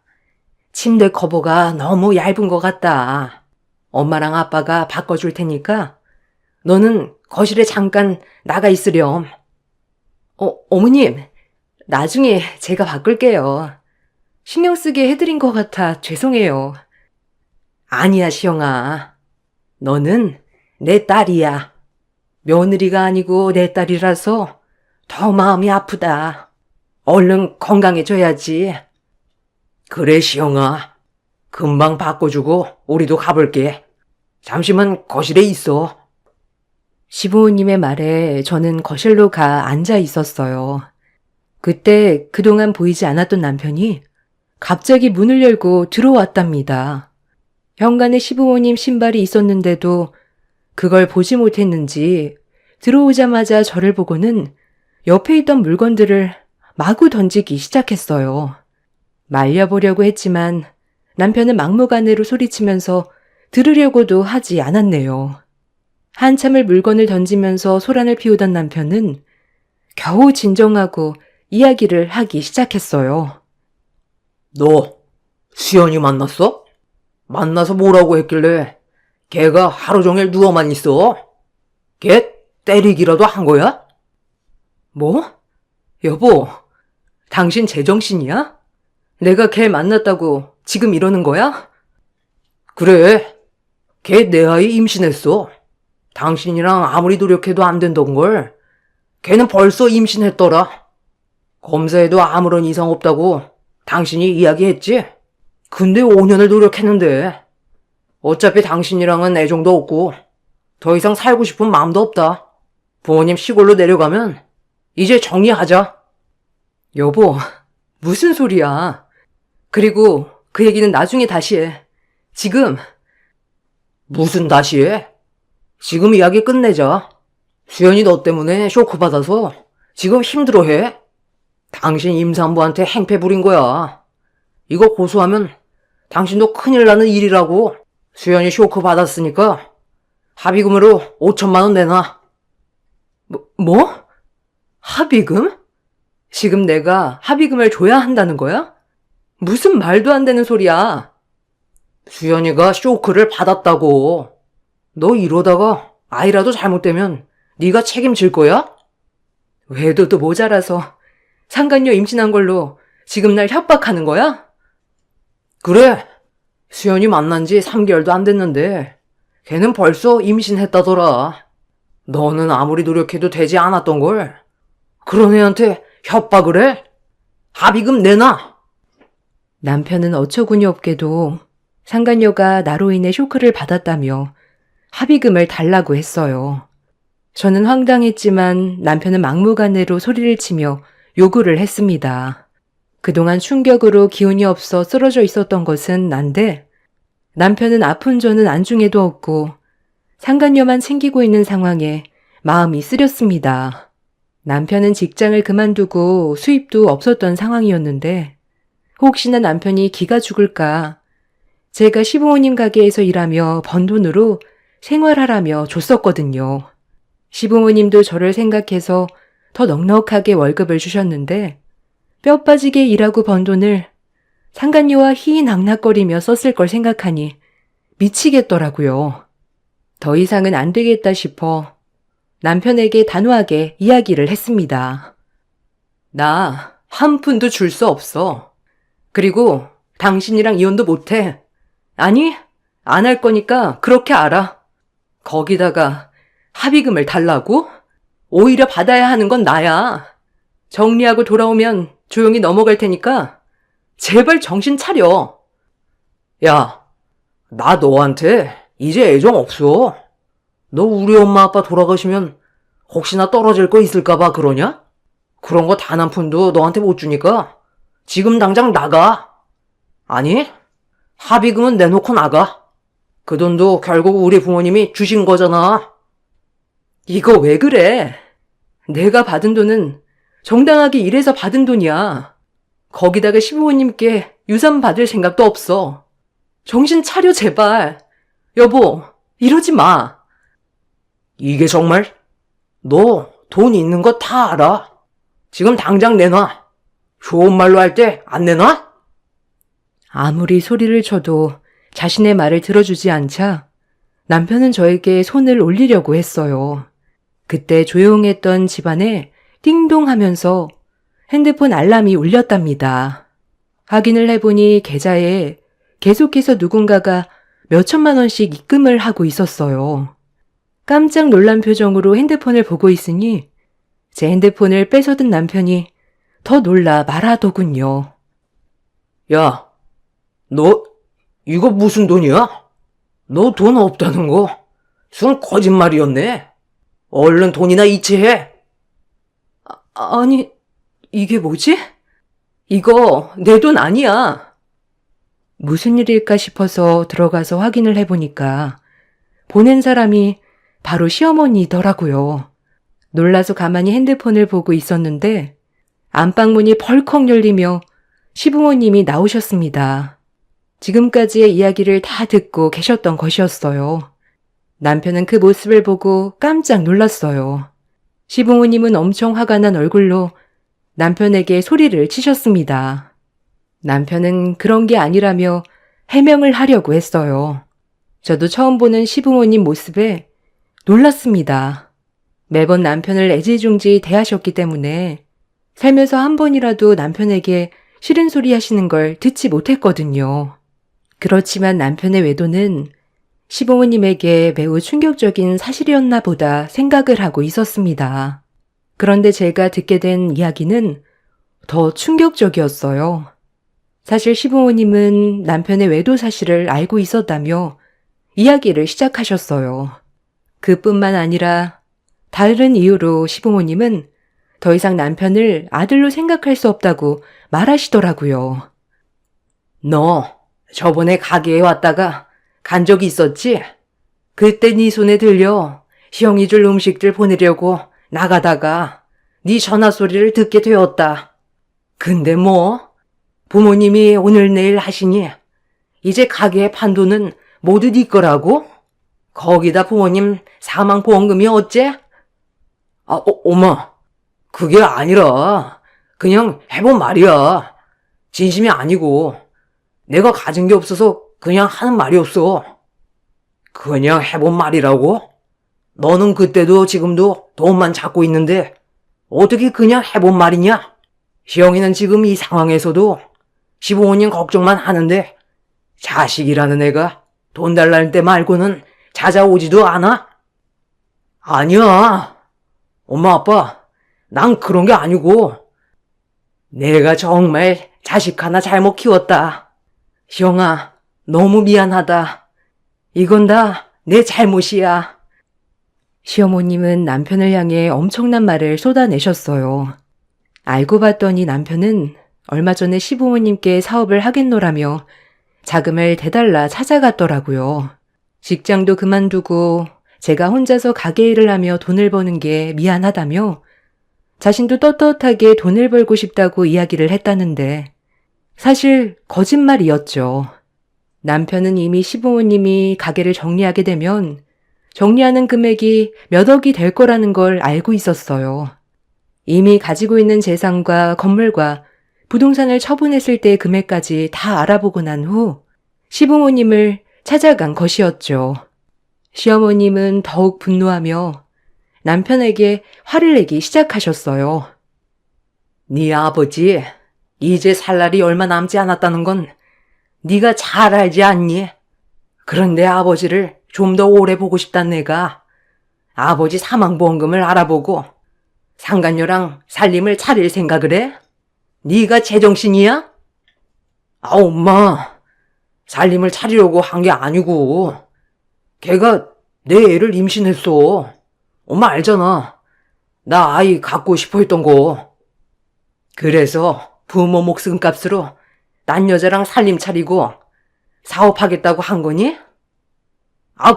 침대 커버가 너무 얇은 것 같다. 엄마랑 아빠가 바꿔줄 테니까 너는 거실에 잠깐 나가 있으렴. 어머님, 나중에 제가 바꿀게요. 신경 쓰게 해드린 것 같아 죄송해요. 아니야, 시영아. 너는 내 딸이야. 며느리가 아니고 내 딸이라서 더 마음이 아프다. 얼른 건강해져야지. 그래, 시영아. 금방 바꿔주고 우리도 가볼게. 잠시만 거실에 있어. 시부모님의 말에 저는 거실로 가 앉아 있었어요. 그때 그동안 보이지 않았던 남편이 갑자기 문을 열고 들어왔답니다. 현관에 시부모님 신발이 있었는데도 그걸 보지 못했는지 들어오자마자 저를 보고는 옆에 있던 물건들을 마구 던지기 시작했어요. 말려보려고 했지만 남편은 막무가내로 소리치면서 들으려고도 하지 않았네요. 한참을 물건을 던지면서 소란을 피우던 남편은 겨우 진정하고 이야기를 하기 시작했어요. 너 수연이 만났어? 만나서 뭐라고 했길래 걔가 하루 종일 누워만 있어? 걔 때리기라도 한 거야? 뭐? 여보, 당신 제정신이야? 내가 걔 만났다고 지금 이러는 거야? 그래, 걔 내 아이 임신했어. 당신이랑 아무리 노력해도 안 된던 걸. 걔는 벌써 임신했더라. 검사에도 아무런 이상 없다고 당신이 이야기했지? 근데 5년을 노력했는데 어차피 당신이랑은 애정도 없고 더 이상 살고 싶은 마음도 없다. 부모님 시골로 내려가면 이제 정리하자. 여보, 무슨 소리야. 그리고 그 얘기는 나중에 다시 해. 지금. 무슨 다시 해? 지금 이야기 끝내자. 수연이 너 때문에 쇼크 받아서 지금 힘들어해. 당신 임산부한테 행패 부린 거야. 이거 고소하면 당신도 큰일 나는 일이라고. 수연이 쇼크 받았으니까 합의금으로 5천만 원 내놔. 뭐? 합의금? 지금 내가 합의금을 줘야 한다는 거야? 무슨 말도 안 되는 소리야. 수연이가 쇼크를 받았다고. 너 이러다가 아이라도 잘못되면 네가 책임질 거야? 외도도 모자라서 상간녀 임신한 걸로 지금 날 협박하는 거야? 그래. 수연이 만난 지 3개월도 안 됐는데 걔는 벌써 임신했다더라. 너는 아무리 노력해도 되지 않았던 걸 그런 애한테 협박을 해? 합의금 내놔. 남편은 어처구니 없게도 상간녀가 나로 인해 쇼크를 받았다며 합의금을 달라고 했어요. 저는 황당했지만 남편은 막무가내로 소리를 치며 요구를 했습니다. 그동안 충격으로 기운이 없어 쓰러져 있었던 것은 난데 남편은 아픈 저는 안중에도 없고 상간녀만 챙기고 있는 상황에 마음이 쓰렸습니다. 남편은 직장을 그만두고 수입도 없었던 상황이었는데 혹시나 남편이 기가 죽을까 제가 시부모님 가게에서 일하며 번 돈으로 생활하라며 줬었거든요. 시부모님도 저를 생각해서 더 넉넉하게 월급을 주셨는데 뼈 빠지게 일하고 번 돈을 상간녀와 희낙낙거리며 썼을 걸 생각하니 미치겠더라고요. 더 이상은 안 되겠다 싶어 남편에게 단호하게 이야기를 했습니다. 나 한 푼도 줄 수 없어. 그리고 당신이랑 이혼도 못해. 아니, 안 할 거니까 그렇게 알아. 거기다가 합의금을 달라고? 오히려 받아야 하는 건 나야. 정리하고 돌아오면 조용히 넘어갈 테니까 제발 정신 차려. 야, 나 너한테 이제 애정 없어. 너 우리 엄마 아빠 돌아가시면 혹시나 떨어질 거 있을까봐 그러냐? 그런 거 단 한 푼도 너한테 못 주니까 지금 당장 나가. 아니, 합의금은 내놓고 나가. 그 돈도 결국 우리 부모님이 주신 거잖아. 이거 왜 그래? 내가 받은 돈은 정당하게 일해서 받은 돈이야. 거기다가 시부모님께 유산 받을 생각도 없어. 정신 차려 제발. 여보, 이러지 마. 이게 정말? 너 돈 있는 거 다 알아. 지금 당장 내놔. 좋은 말로 할 때 안 내놔? 아무리 소리를 쳐도 자신의 말을 들어주지 않자 남편은 저에게 손을 올리려고 했어요. 그때 조용했던 집안에 띵동 하면서 핸드폰 알람이 울렸답니다. 확인을 해보니 계좌에 계속해서 누군가가 몇천만 원씩 입금을 하고 있었어요. 깜짝 놀란 표정으로 핸드폰을 보고 있으니 제 핸드폰을 뺏어든 남편이 더 놀라 말하더군요. 야, 너 이거 무슨 돈이야? 너 돈 없다는 거 순 거짓말이었네. 얼른 돈이나 이체해. 아니, 이게 뭐지? 이거 내 돈 아니야. 무슨 일일까 싶어서 들어가서 확인을 해보니까 보낸 사람이 바로 시어머니더라고요. 놀라서 가만히 핸드폰을 보고 있었는데 안방문이 벌컥 열리며 시부모님이 나오셨습니다. 지금까지의 이야기를 다 듣고 계셨던 것이었어요. 남편은 그 모습을 보고 깜짝 놀랐어요. 시부모님은 엄청 화가 난 얼굴로 남편에게 소리를 치셨습니다. 남편은 그런 게 아니라며 해명을 하려고 했어요. 저도 처음 보는 시부모님 모습에 놀랐습니다. 매번 남편을 애지중지 대하셨기 때문에 살면서 한 번이라도 남편에게 싫은 소리 하시는 걸 듣지 못했거든요. 그렇지만 남편의 외도는 시부모님에게 매우 충격적인 사실이었나 보다 생각을 하고 있었습니다. 그런데 제가 듣게 된 이야기는 더 충격적이었어요. 사실 시부모님은 남편의 외도 사실을 알고 있었다며 이야기를 시작하셨어요. 그뿐만 아니라 다른 이유로 시부모님은 더 이상 남편을 아들로 생각할 수 없다고 말하시더라고요. 너 저번에 가게에 왔다가 간 적이 있었지? 그때 네 손에 들려 형이 줄 음식들 보내려고 나가다가 네 전화 소리를 듣게 되었다. 근데 뭐 부모님이 오늘 내일 하시니 이제 가게에 판 돈은 모두 네 거라고? 거기다 부모님 사망보험금이 어째? 엄마, 그게 아니라 그냥 해본 말이야. 진심이 아니고 내가 가진 게 없어서 그냥 하는 말이었어. 그냥 해본 말이라고? 너는 그때도 지금도 돈만 찾고 있는데 어떻게 그냥 해본 말이냐? 시영이는 지금 이 상황에서도 시부모님 걱정만 하는데 자식이라는 애가 돈 달라는 때 말고는 찾아오지도 않아? 아니야. 엄마, 아빠, 난 그런 게 아니고 내가 정말 자식 하나 잘못 키웠다. 시영아, 너무 미안하다. 이건 다 내 잘못이야. 시어머님은 남편을 향해 엄청난 말을 쏟아내셨어요. 알고 봤더니 남편은 얼마 전에 시부모님께 사업을 하겠노라며 자금을 대달라 찾아갔더라고요. 직장도 그만두고 제가 혼자서 가게 일을 하며 돈을 버는 게 미안하다며 자신도 떳떳하게 돈을 벌고 싶다고 이야기를 했다는데 사실 거짓말이었죠. 남편은 이미 시부모님이 가게를 정리하게 되면 정리하는 금액이 몇 억이 될 거라는 걸 알고 있었어요. 이미 가지고 있는 재산과 건물과 부동산을 처분했을 때의 금액까지 다 알아보고 난 후 시부모님을 찾아간 것이었죠. 시어머님은 더욱 분노하며 남편에게 화를 내기 시작하셨어요. 네 아버지 이제 살 날이 얼마 남지 않았다는 건 네가 잘 알지 않니? 그런데 아버지를 좀 더 오래 보고 싶단 내가 아버지 사망보험금을 알아보고 상간녀랑 살림을 차릴 생각을 해? 네가 제정신이야? 엄마, 살림을 차리려고 한 게 아니고 걔가 내 애를 임신했어. 엄마 알잖아. 나 아이 갖고 싶어 했던 거. 그래서 부모 목숨값으로 딴 여자랑 살림 차리고 사업하겠다고 한 거니?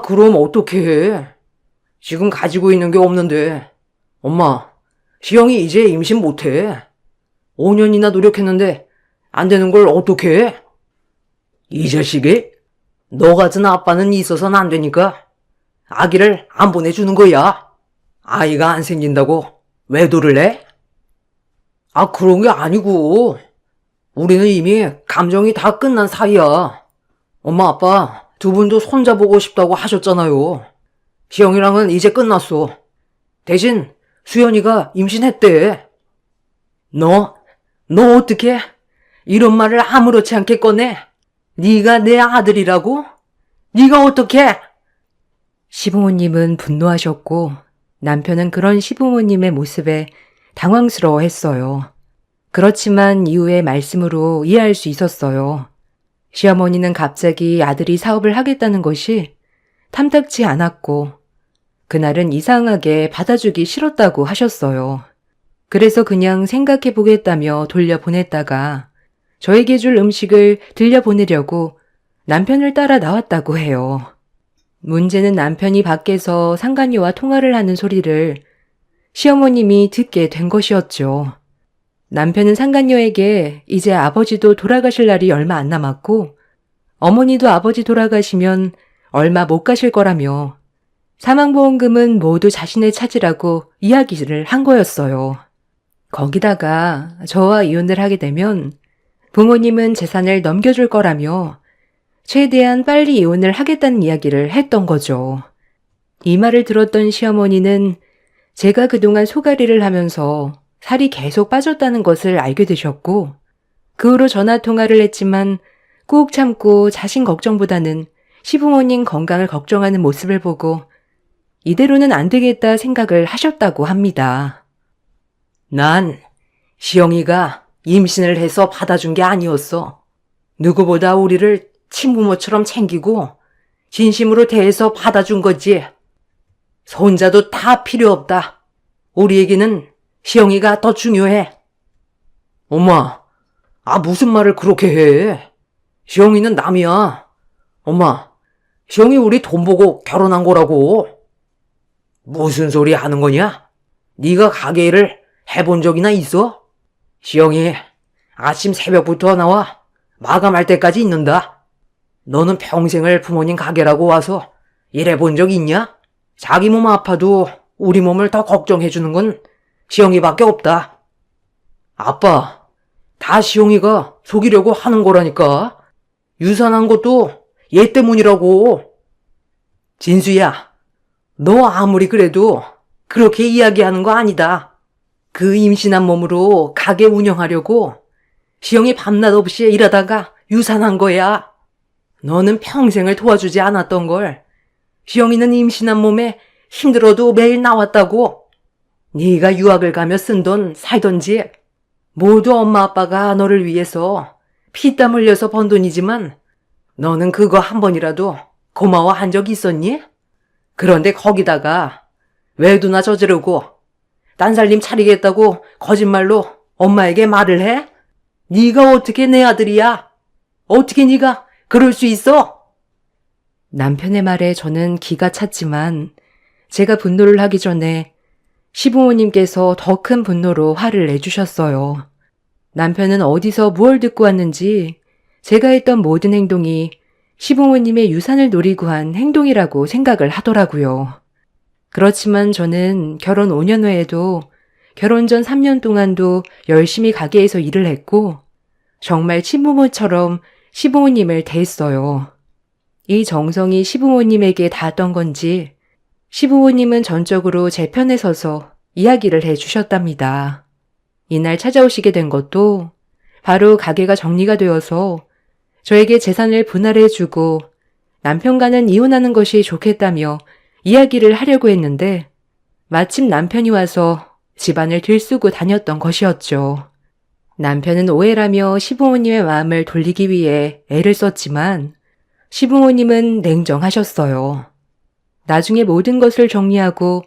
그럼 어떡해. 지금 가지고 있는 게 없는데. 엄마, 시영이 이제 임신 못해. 5년이나 노력했는데 안 되는 걸 어떡해? 이 자식이? 너 같은 아빠는 있어서는 안 되니까 아기를 안 보내주는 거야. 아이가 안 생긴다고 외도를 해? 그런 게 아니고 우리는 이미 감정이 다 끝난 사이야. 엄마, 아빠 두 분도 손자보고 싶다고 하셨잖아요. 시영이랑은 이제 끝났어. 대신 수연이가 임신했대. 너 어떻게 이런 말을 아무렇지 않게 꺼내? 네가 내 아들이라고? 네가 어떻게? 시부모님은 분노하셨고 남편은 그런 시부모님의 모습에 당황스러워했어요. 그렇지만 이후의 말씀으로 이해할 수 있었어요. 시어머니는 갑자기 아들이 사업을 하겠다는 것이 탐탁지 않았고 그날은 이상하게 받아주기 싫었다고 하셨어요. 그래서 그냥 생각해보겠다며 돌려보냈다가 저에게 줄 음식을 들려보내려고 남편을 따라 나왔다고 해요. 문제는 남편이 밖에서 상간녀와 통화를 하는 소리를 시어머님이 듣게 된 것이었죠. 남편은 상간녀에게 이제 아버지도 돌아가실 날이 얼마 안 남았고 어머니도 아버지 돌아가시면 얼마 못 가실 거라며 사망보험금은 모두 자신의 차지라고 이야기를 한 거였어요. 거기다가 저와 이혼을 하게 되면 부모님은 재산을 넘겨줄 거라며 최대한 빨리 이혼을 하겠다는 이야기를 했던 거죠. 이 말을 들었던 시어머니는 제가 그동안 소가리를 하면서 살이 계속 빠졌다는 것을 알게 되셨고 그 후로 전화 통화를 했지만 꾹 참고 자신 걱정보다는 시부모님 건강을 걱정하는 모습을 보고 이대로는 안 되겠다 생각을 하셨다고 합니다. 난 시영이가 임신을 해서 받아준 게 아니었어. 누구보다 우리를 친부모처럼 챙기고 진심으로 대해서 받아준 거지. 손자도 다 필요 없다. 우리에게는 시영이가 더 중요해. 엄마, 무슨 말을 그렇게 해? 시영이는 남이야. 엄마, 시영이 우리 돈 보고 결혼한 거라고. 무슨 소리 하는 거냐? 네가 가게 일을 해본 적이나 있어? 시영이 아침 새벽부터 나와 마감할 때까지 있는다. 너는 평생을 부모님 가게라고 와서 일해본 적 있냐? 자기 몸 아파도 우리 몸을 더 걱정해주는 건 시영이밖에 없다. 아빠, 다 시영이가 속이려고 하는 거라니까. 유산한 것도 얘 때문이라고. 진수야, 너 아무리 그래도 그렇게 이야기하는 거 아니다. 그 임신한 몸으로 가게 운영하려고 시영이 밤낮 없이 일하다가 유산한 거야. 너는 평생을 도와주지 않았던 걸 시영이는 임신한 몸에 힘들어도 매일 나왔다고. 네가 유학을 가며 쓴 돈 살던지 모두 엄마 아빠가 너를 위해서 피땀 흘려서 번 돈이지만 너는 그거 한 번이라도 고마워한 적 있었니? 그런데 거기다가 외도나 저지르고 딴살림 차리겠다고 거짓말로 엄마에게 말을 해? 네가 어떻게 내 아들이야? 어떻게 네가 그럴 수 있어? 남편의 말에 저는 기가 찼지만 제가 분노를 하기 전에 시부모님께서 더 큰 분노로 화를 내주셨어요. 남편은 어디서 무얼 듣고 왔는지 제가 했던 모든 행동이 시부모님의 유산을 노리고 한 행동이라고 생각을 하더라고요. 그렇지만 저는 결혼 5년 후에도 결혼 전 3년 동안도 열심히 가게에서 일을 했고 정말 친부모처럼 시부모님을 대했어요. 이 정성이 시부모님에게 닿았던 건지 시부모님은 전적으로 제 편에 서서 이야기를 해주셨답니다. 이날 찾아오시게 된 것도 바로 가게가 정리가 되어서 저에게 재산을 분할해주고 남편과는 이혼하는 것이 좋겠다며 이야기를 하려고 했는데 마침 남편이 와서 집안을 들쓰고 다녔던 것이었죠. 남편은 오해라며 시부모님의 마음을 돌리기 위해 애를 썼지만 시부모님은 냉정하셨어요. 나중에 모든 것을 정리하고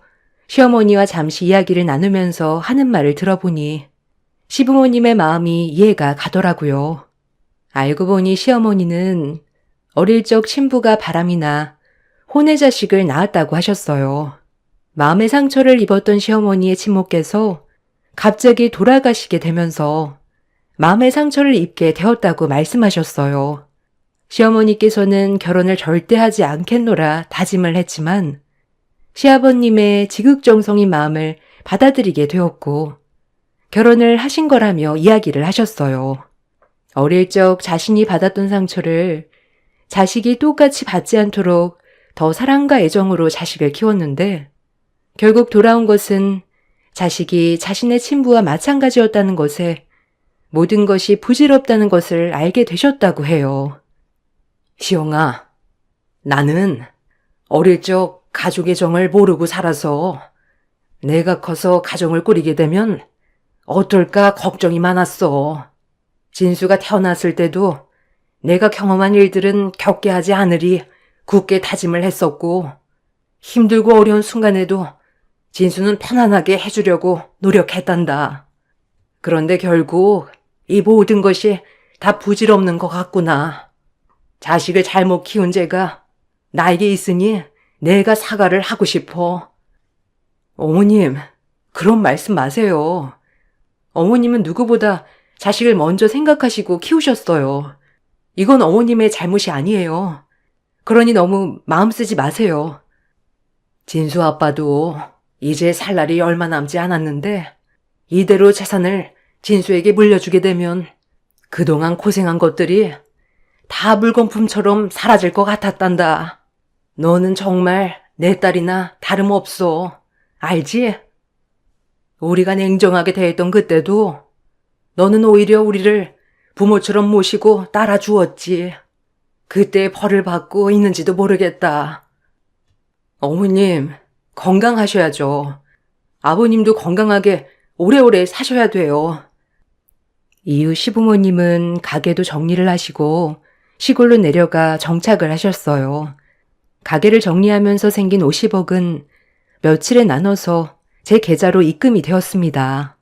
시어머니와 잠시 이야기를 나누면서 하는 말을 들어보니 시부모님의 마음이 이해가 가더라고요. 알고 보니 시어머니는 어릴 적 신부가 바람이 나 혼외 자식을 낳았다고 하셨어요. 마음의 상처를 입었던 시어머니의 친모께서 갑자기 돌아가시게 되면서 마음의 상처를 입게 되었다고 말씀하셨어요. 시어머니께서는 결혼을 절대 하지 않겠노라 다짐을 했지만 시아버님의 지극정성인 마음을 받아들이게 되었고 결혼을 하신 거라며 이야기를 하셨어요. 어릴 적 자신이 받았던 상처를 자식이 똑같이 받지 않도록 더 사랑과 애정으로 자식을 키웠는데 결국 돌아온 것은 자식이 자신의 친부와 마찬가지였다는 것에 모든 것이 부질없다는 것을 알게 되셨다고 해요. 시영아, 나는 어릴 적 가족의 정을 모르고 살아서 내가 커서 가정을 꾸리게 되면 어떨까 걱정이 많았어. 진수가 태어났을 때도 내가 경험한 일들은 겪게 하지 않으리 굳게 다짐을 했었고 힘들고 어려운 순간에도 진수는 편안하게 해주려고 노력했단다. 그런데 결국 이 모든 것이 다 부질없는 것 같구나. 자식을 잘못 키운 죄가 나에게 있으니 내가 사과를 하고 싶어. 어머님, 그런 말씀 마세요. 어머님은 누구보다 자식을 먼저 생각하시고 키우셨어요. 이건 어머님의 잘못이 아니에요. 그러니 너무 마음 쓰지 마세요. 진수 아빠도 이제 살 날이 얼마 남지 않았는데 이대로 재산을 진수에게 물려주게 되면 그동안 고생한 것들이 다 물건품처럼 사라질 것 같았단다. 너는 정말 내 딸이나 다름없어. 알지? 우리가 냉정하게 대했던 그때도 너는 오히려 우리를 부모처럼 모시고 따라주었지. 그때 벌을 받고 있는지도 모르겠다. 어머님, 건강하셔야죠. 아버님도 건강하게 오래오래 사셔야 돼요. 이후 시부모님은 가게도 정리를 하시고 시골로 내려가 정착을 하셨어요. 가게를 정리하면서 생긴 50억은 며칠에 나눠서 제 계좌로 입금이 되었습니다.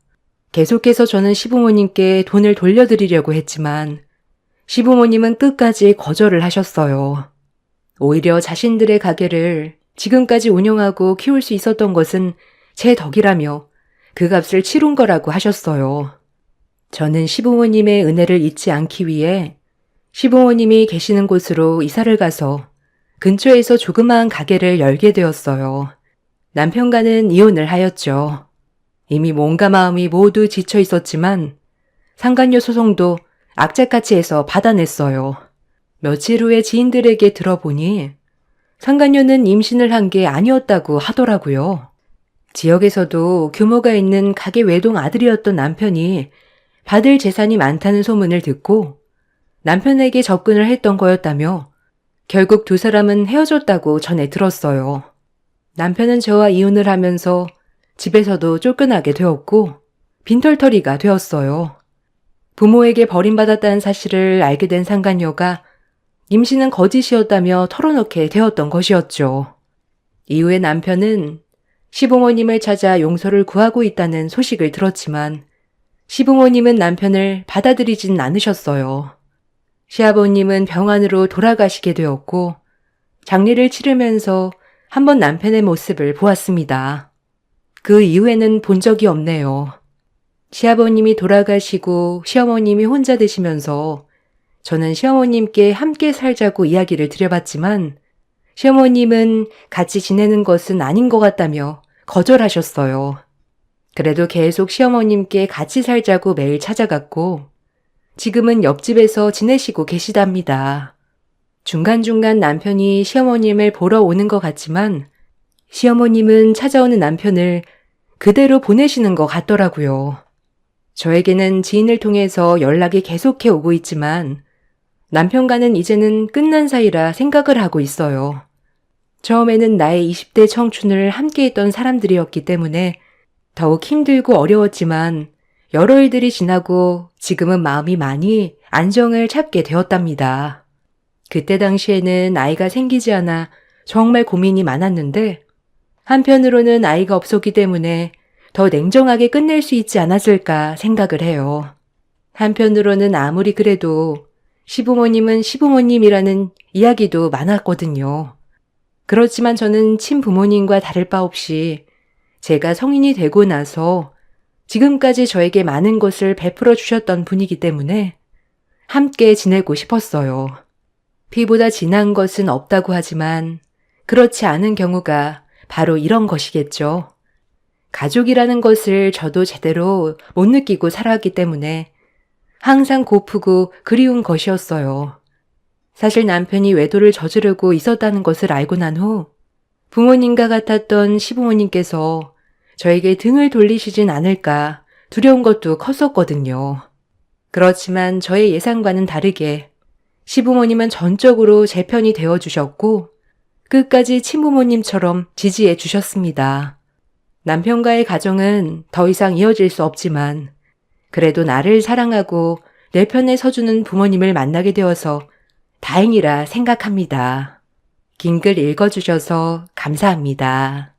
계속해서 저는 시부모님께 돈을 돌려드리려고 했지만 시부모님은 끝까지 거절을 하셨어요. 오히려 자신들의 가게를 지금까지 운영하고 키울 수 있었던 것은 제 덕이라며 그 값을 치룬 거라고 하셨어요. 저는 시부모님의 은혜를 잊지 않기 위해 시부모님이 계시는 곳으로 이사를 가서 근처에서 조그마한 가게를 열게 되었어요. 남편과는 이혼을 하였죠. 이미 몸과 마음이 모두 지쳐 있었지만 상간녀 소송도 악착같이 해서 받아냈어요. 며칠 후에 지인들에게 들어보니 상간녀는 임신을 한 게 아니었다고 하더라고요. 지역에서도 규모가 있는 가게 외동 아들이었던 남편이 받을 재산이 많다는 소문을 듣고 남편에게 접근을 했던 거였다며 결국 두 사람은 헤어졌다고 전해 들었어요. 남편은 저와 이혼을 하면서 집에서도 쫓겨나게 되었고 빈털터리가 되었어요. 부모에게 버림받았다는 사실을 알게 된 상간녀가 임신은 거짓이었다며 털어놓게 되었던 것이었죠. 이후에 남편은 시부모님을 찾아 용서를 구하고 있다는 소식을 들었지만 시부모님은 남편을 받아들이진 않으셨어요. 시아버님은 병원으로 돌아가시게 되었고 장례를 치르면서 한번 남편의 모습을 보았습니다. 그 이후에는 본 적이 없네요. 시아버님이 돌아가시고 시어머님이 혼자 되시면서 저는 시어머님께 함께 살자고 이야기를 드려봤지만 시어머님은 같이 지내는 것은 아닌 것 같다며 거절하셨어요. 그래도 계속 시어머님께 같이 살자고 매일 찾아갔고 지금은 옆집에서 지내시고 계시답니다. 중간중간 남편이 시어머님을 보러 오는 것 같지만 시어머님은 찾아오는 남편을 그대로 보내시는 것 같더라고요. 저에게는 지인을 통해서 연락이 계속해 오고 있지만 남편과는 이제는 끝난 사이라 생각을 하고 있어요. 처음에는 나의 20대 청춘을 함께했던 사람들이었기 때문에 더욱 힘들고 어려웠지만 여러 일들이 지나고 지금은 마음이 많이 안정을 찾게 되었답니다. 그때 당시에는 아이가 생기지 않아 정말 고민이 많았는데 한편으로는 아이가 없었기 때문에 더 냉정하게 끝낼 수 있지 않았을까 생각을 해요. 한편으로는 아무리 그래도 시부모님은 시부모님이라는 이야기도 많았거든요. 그렇지만 저는 친부모님과 다를 바 없이 제가 성인이 되고 나서 지금까지 저에게 많은 것을 베풀어 주셨던 분이기 때문에 함께 지내고 싶었어요. 피보다 진한 것은 없다고 하지만 그렇지 않은 경우가 바로 이런 것이겠죠. 가족이라는 것을 저도 제대로 못 느끼고 살아왔기 때문에 항상 고프고 그리운 것이었어요. 사실 남편이 외도를 저지르고 있었다는 것을 알고 난 후 부모님과 같았던 시부모님께서 저에게 등을 돌리시진 않을까 두려운 것도 컸었거든요. 그렇지만 저의 예상과는 다르게 시부모님은 전적으로 제 편이 되어주셨고 끝까지 친부모님처럼 지지해 주셨습니다. 남편과의 가정은 더 이상 이어질 수 없지만 그래도 나를 사랑하고 내 편에 서주는 부모님을 만나게 되어서 다행이라 생각합니다. 긴 글 읽어주셔서 감사합니다.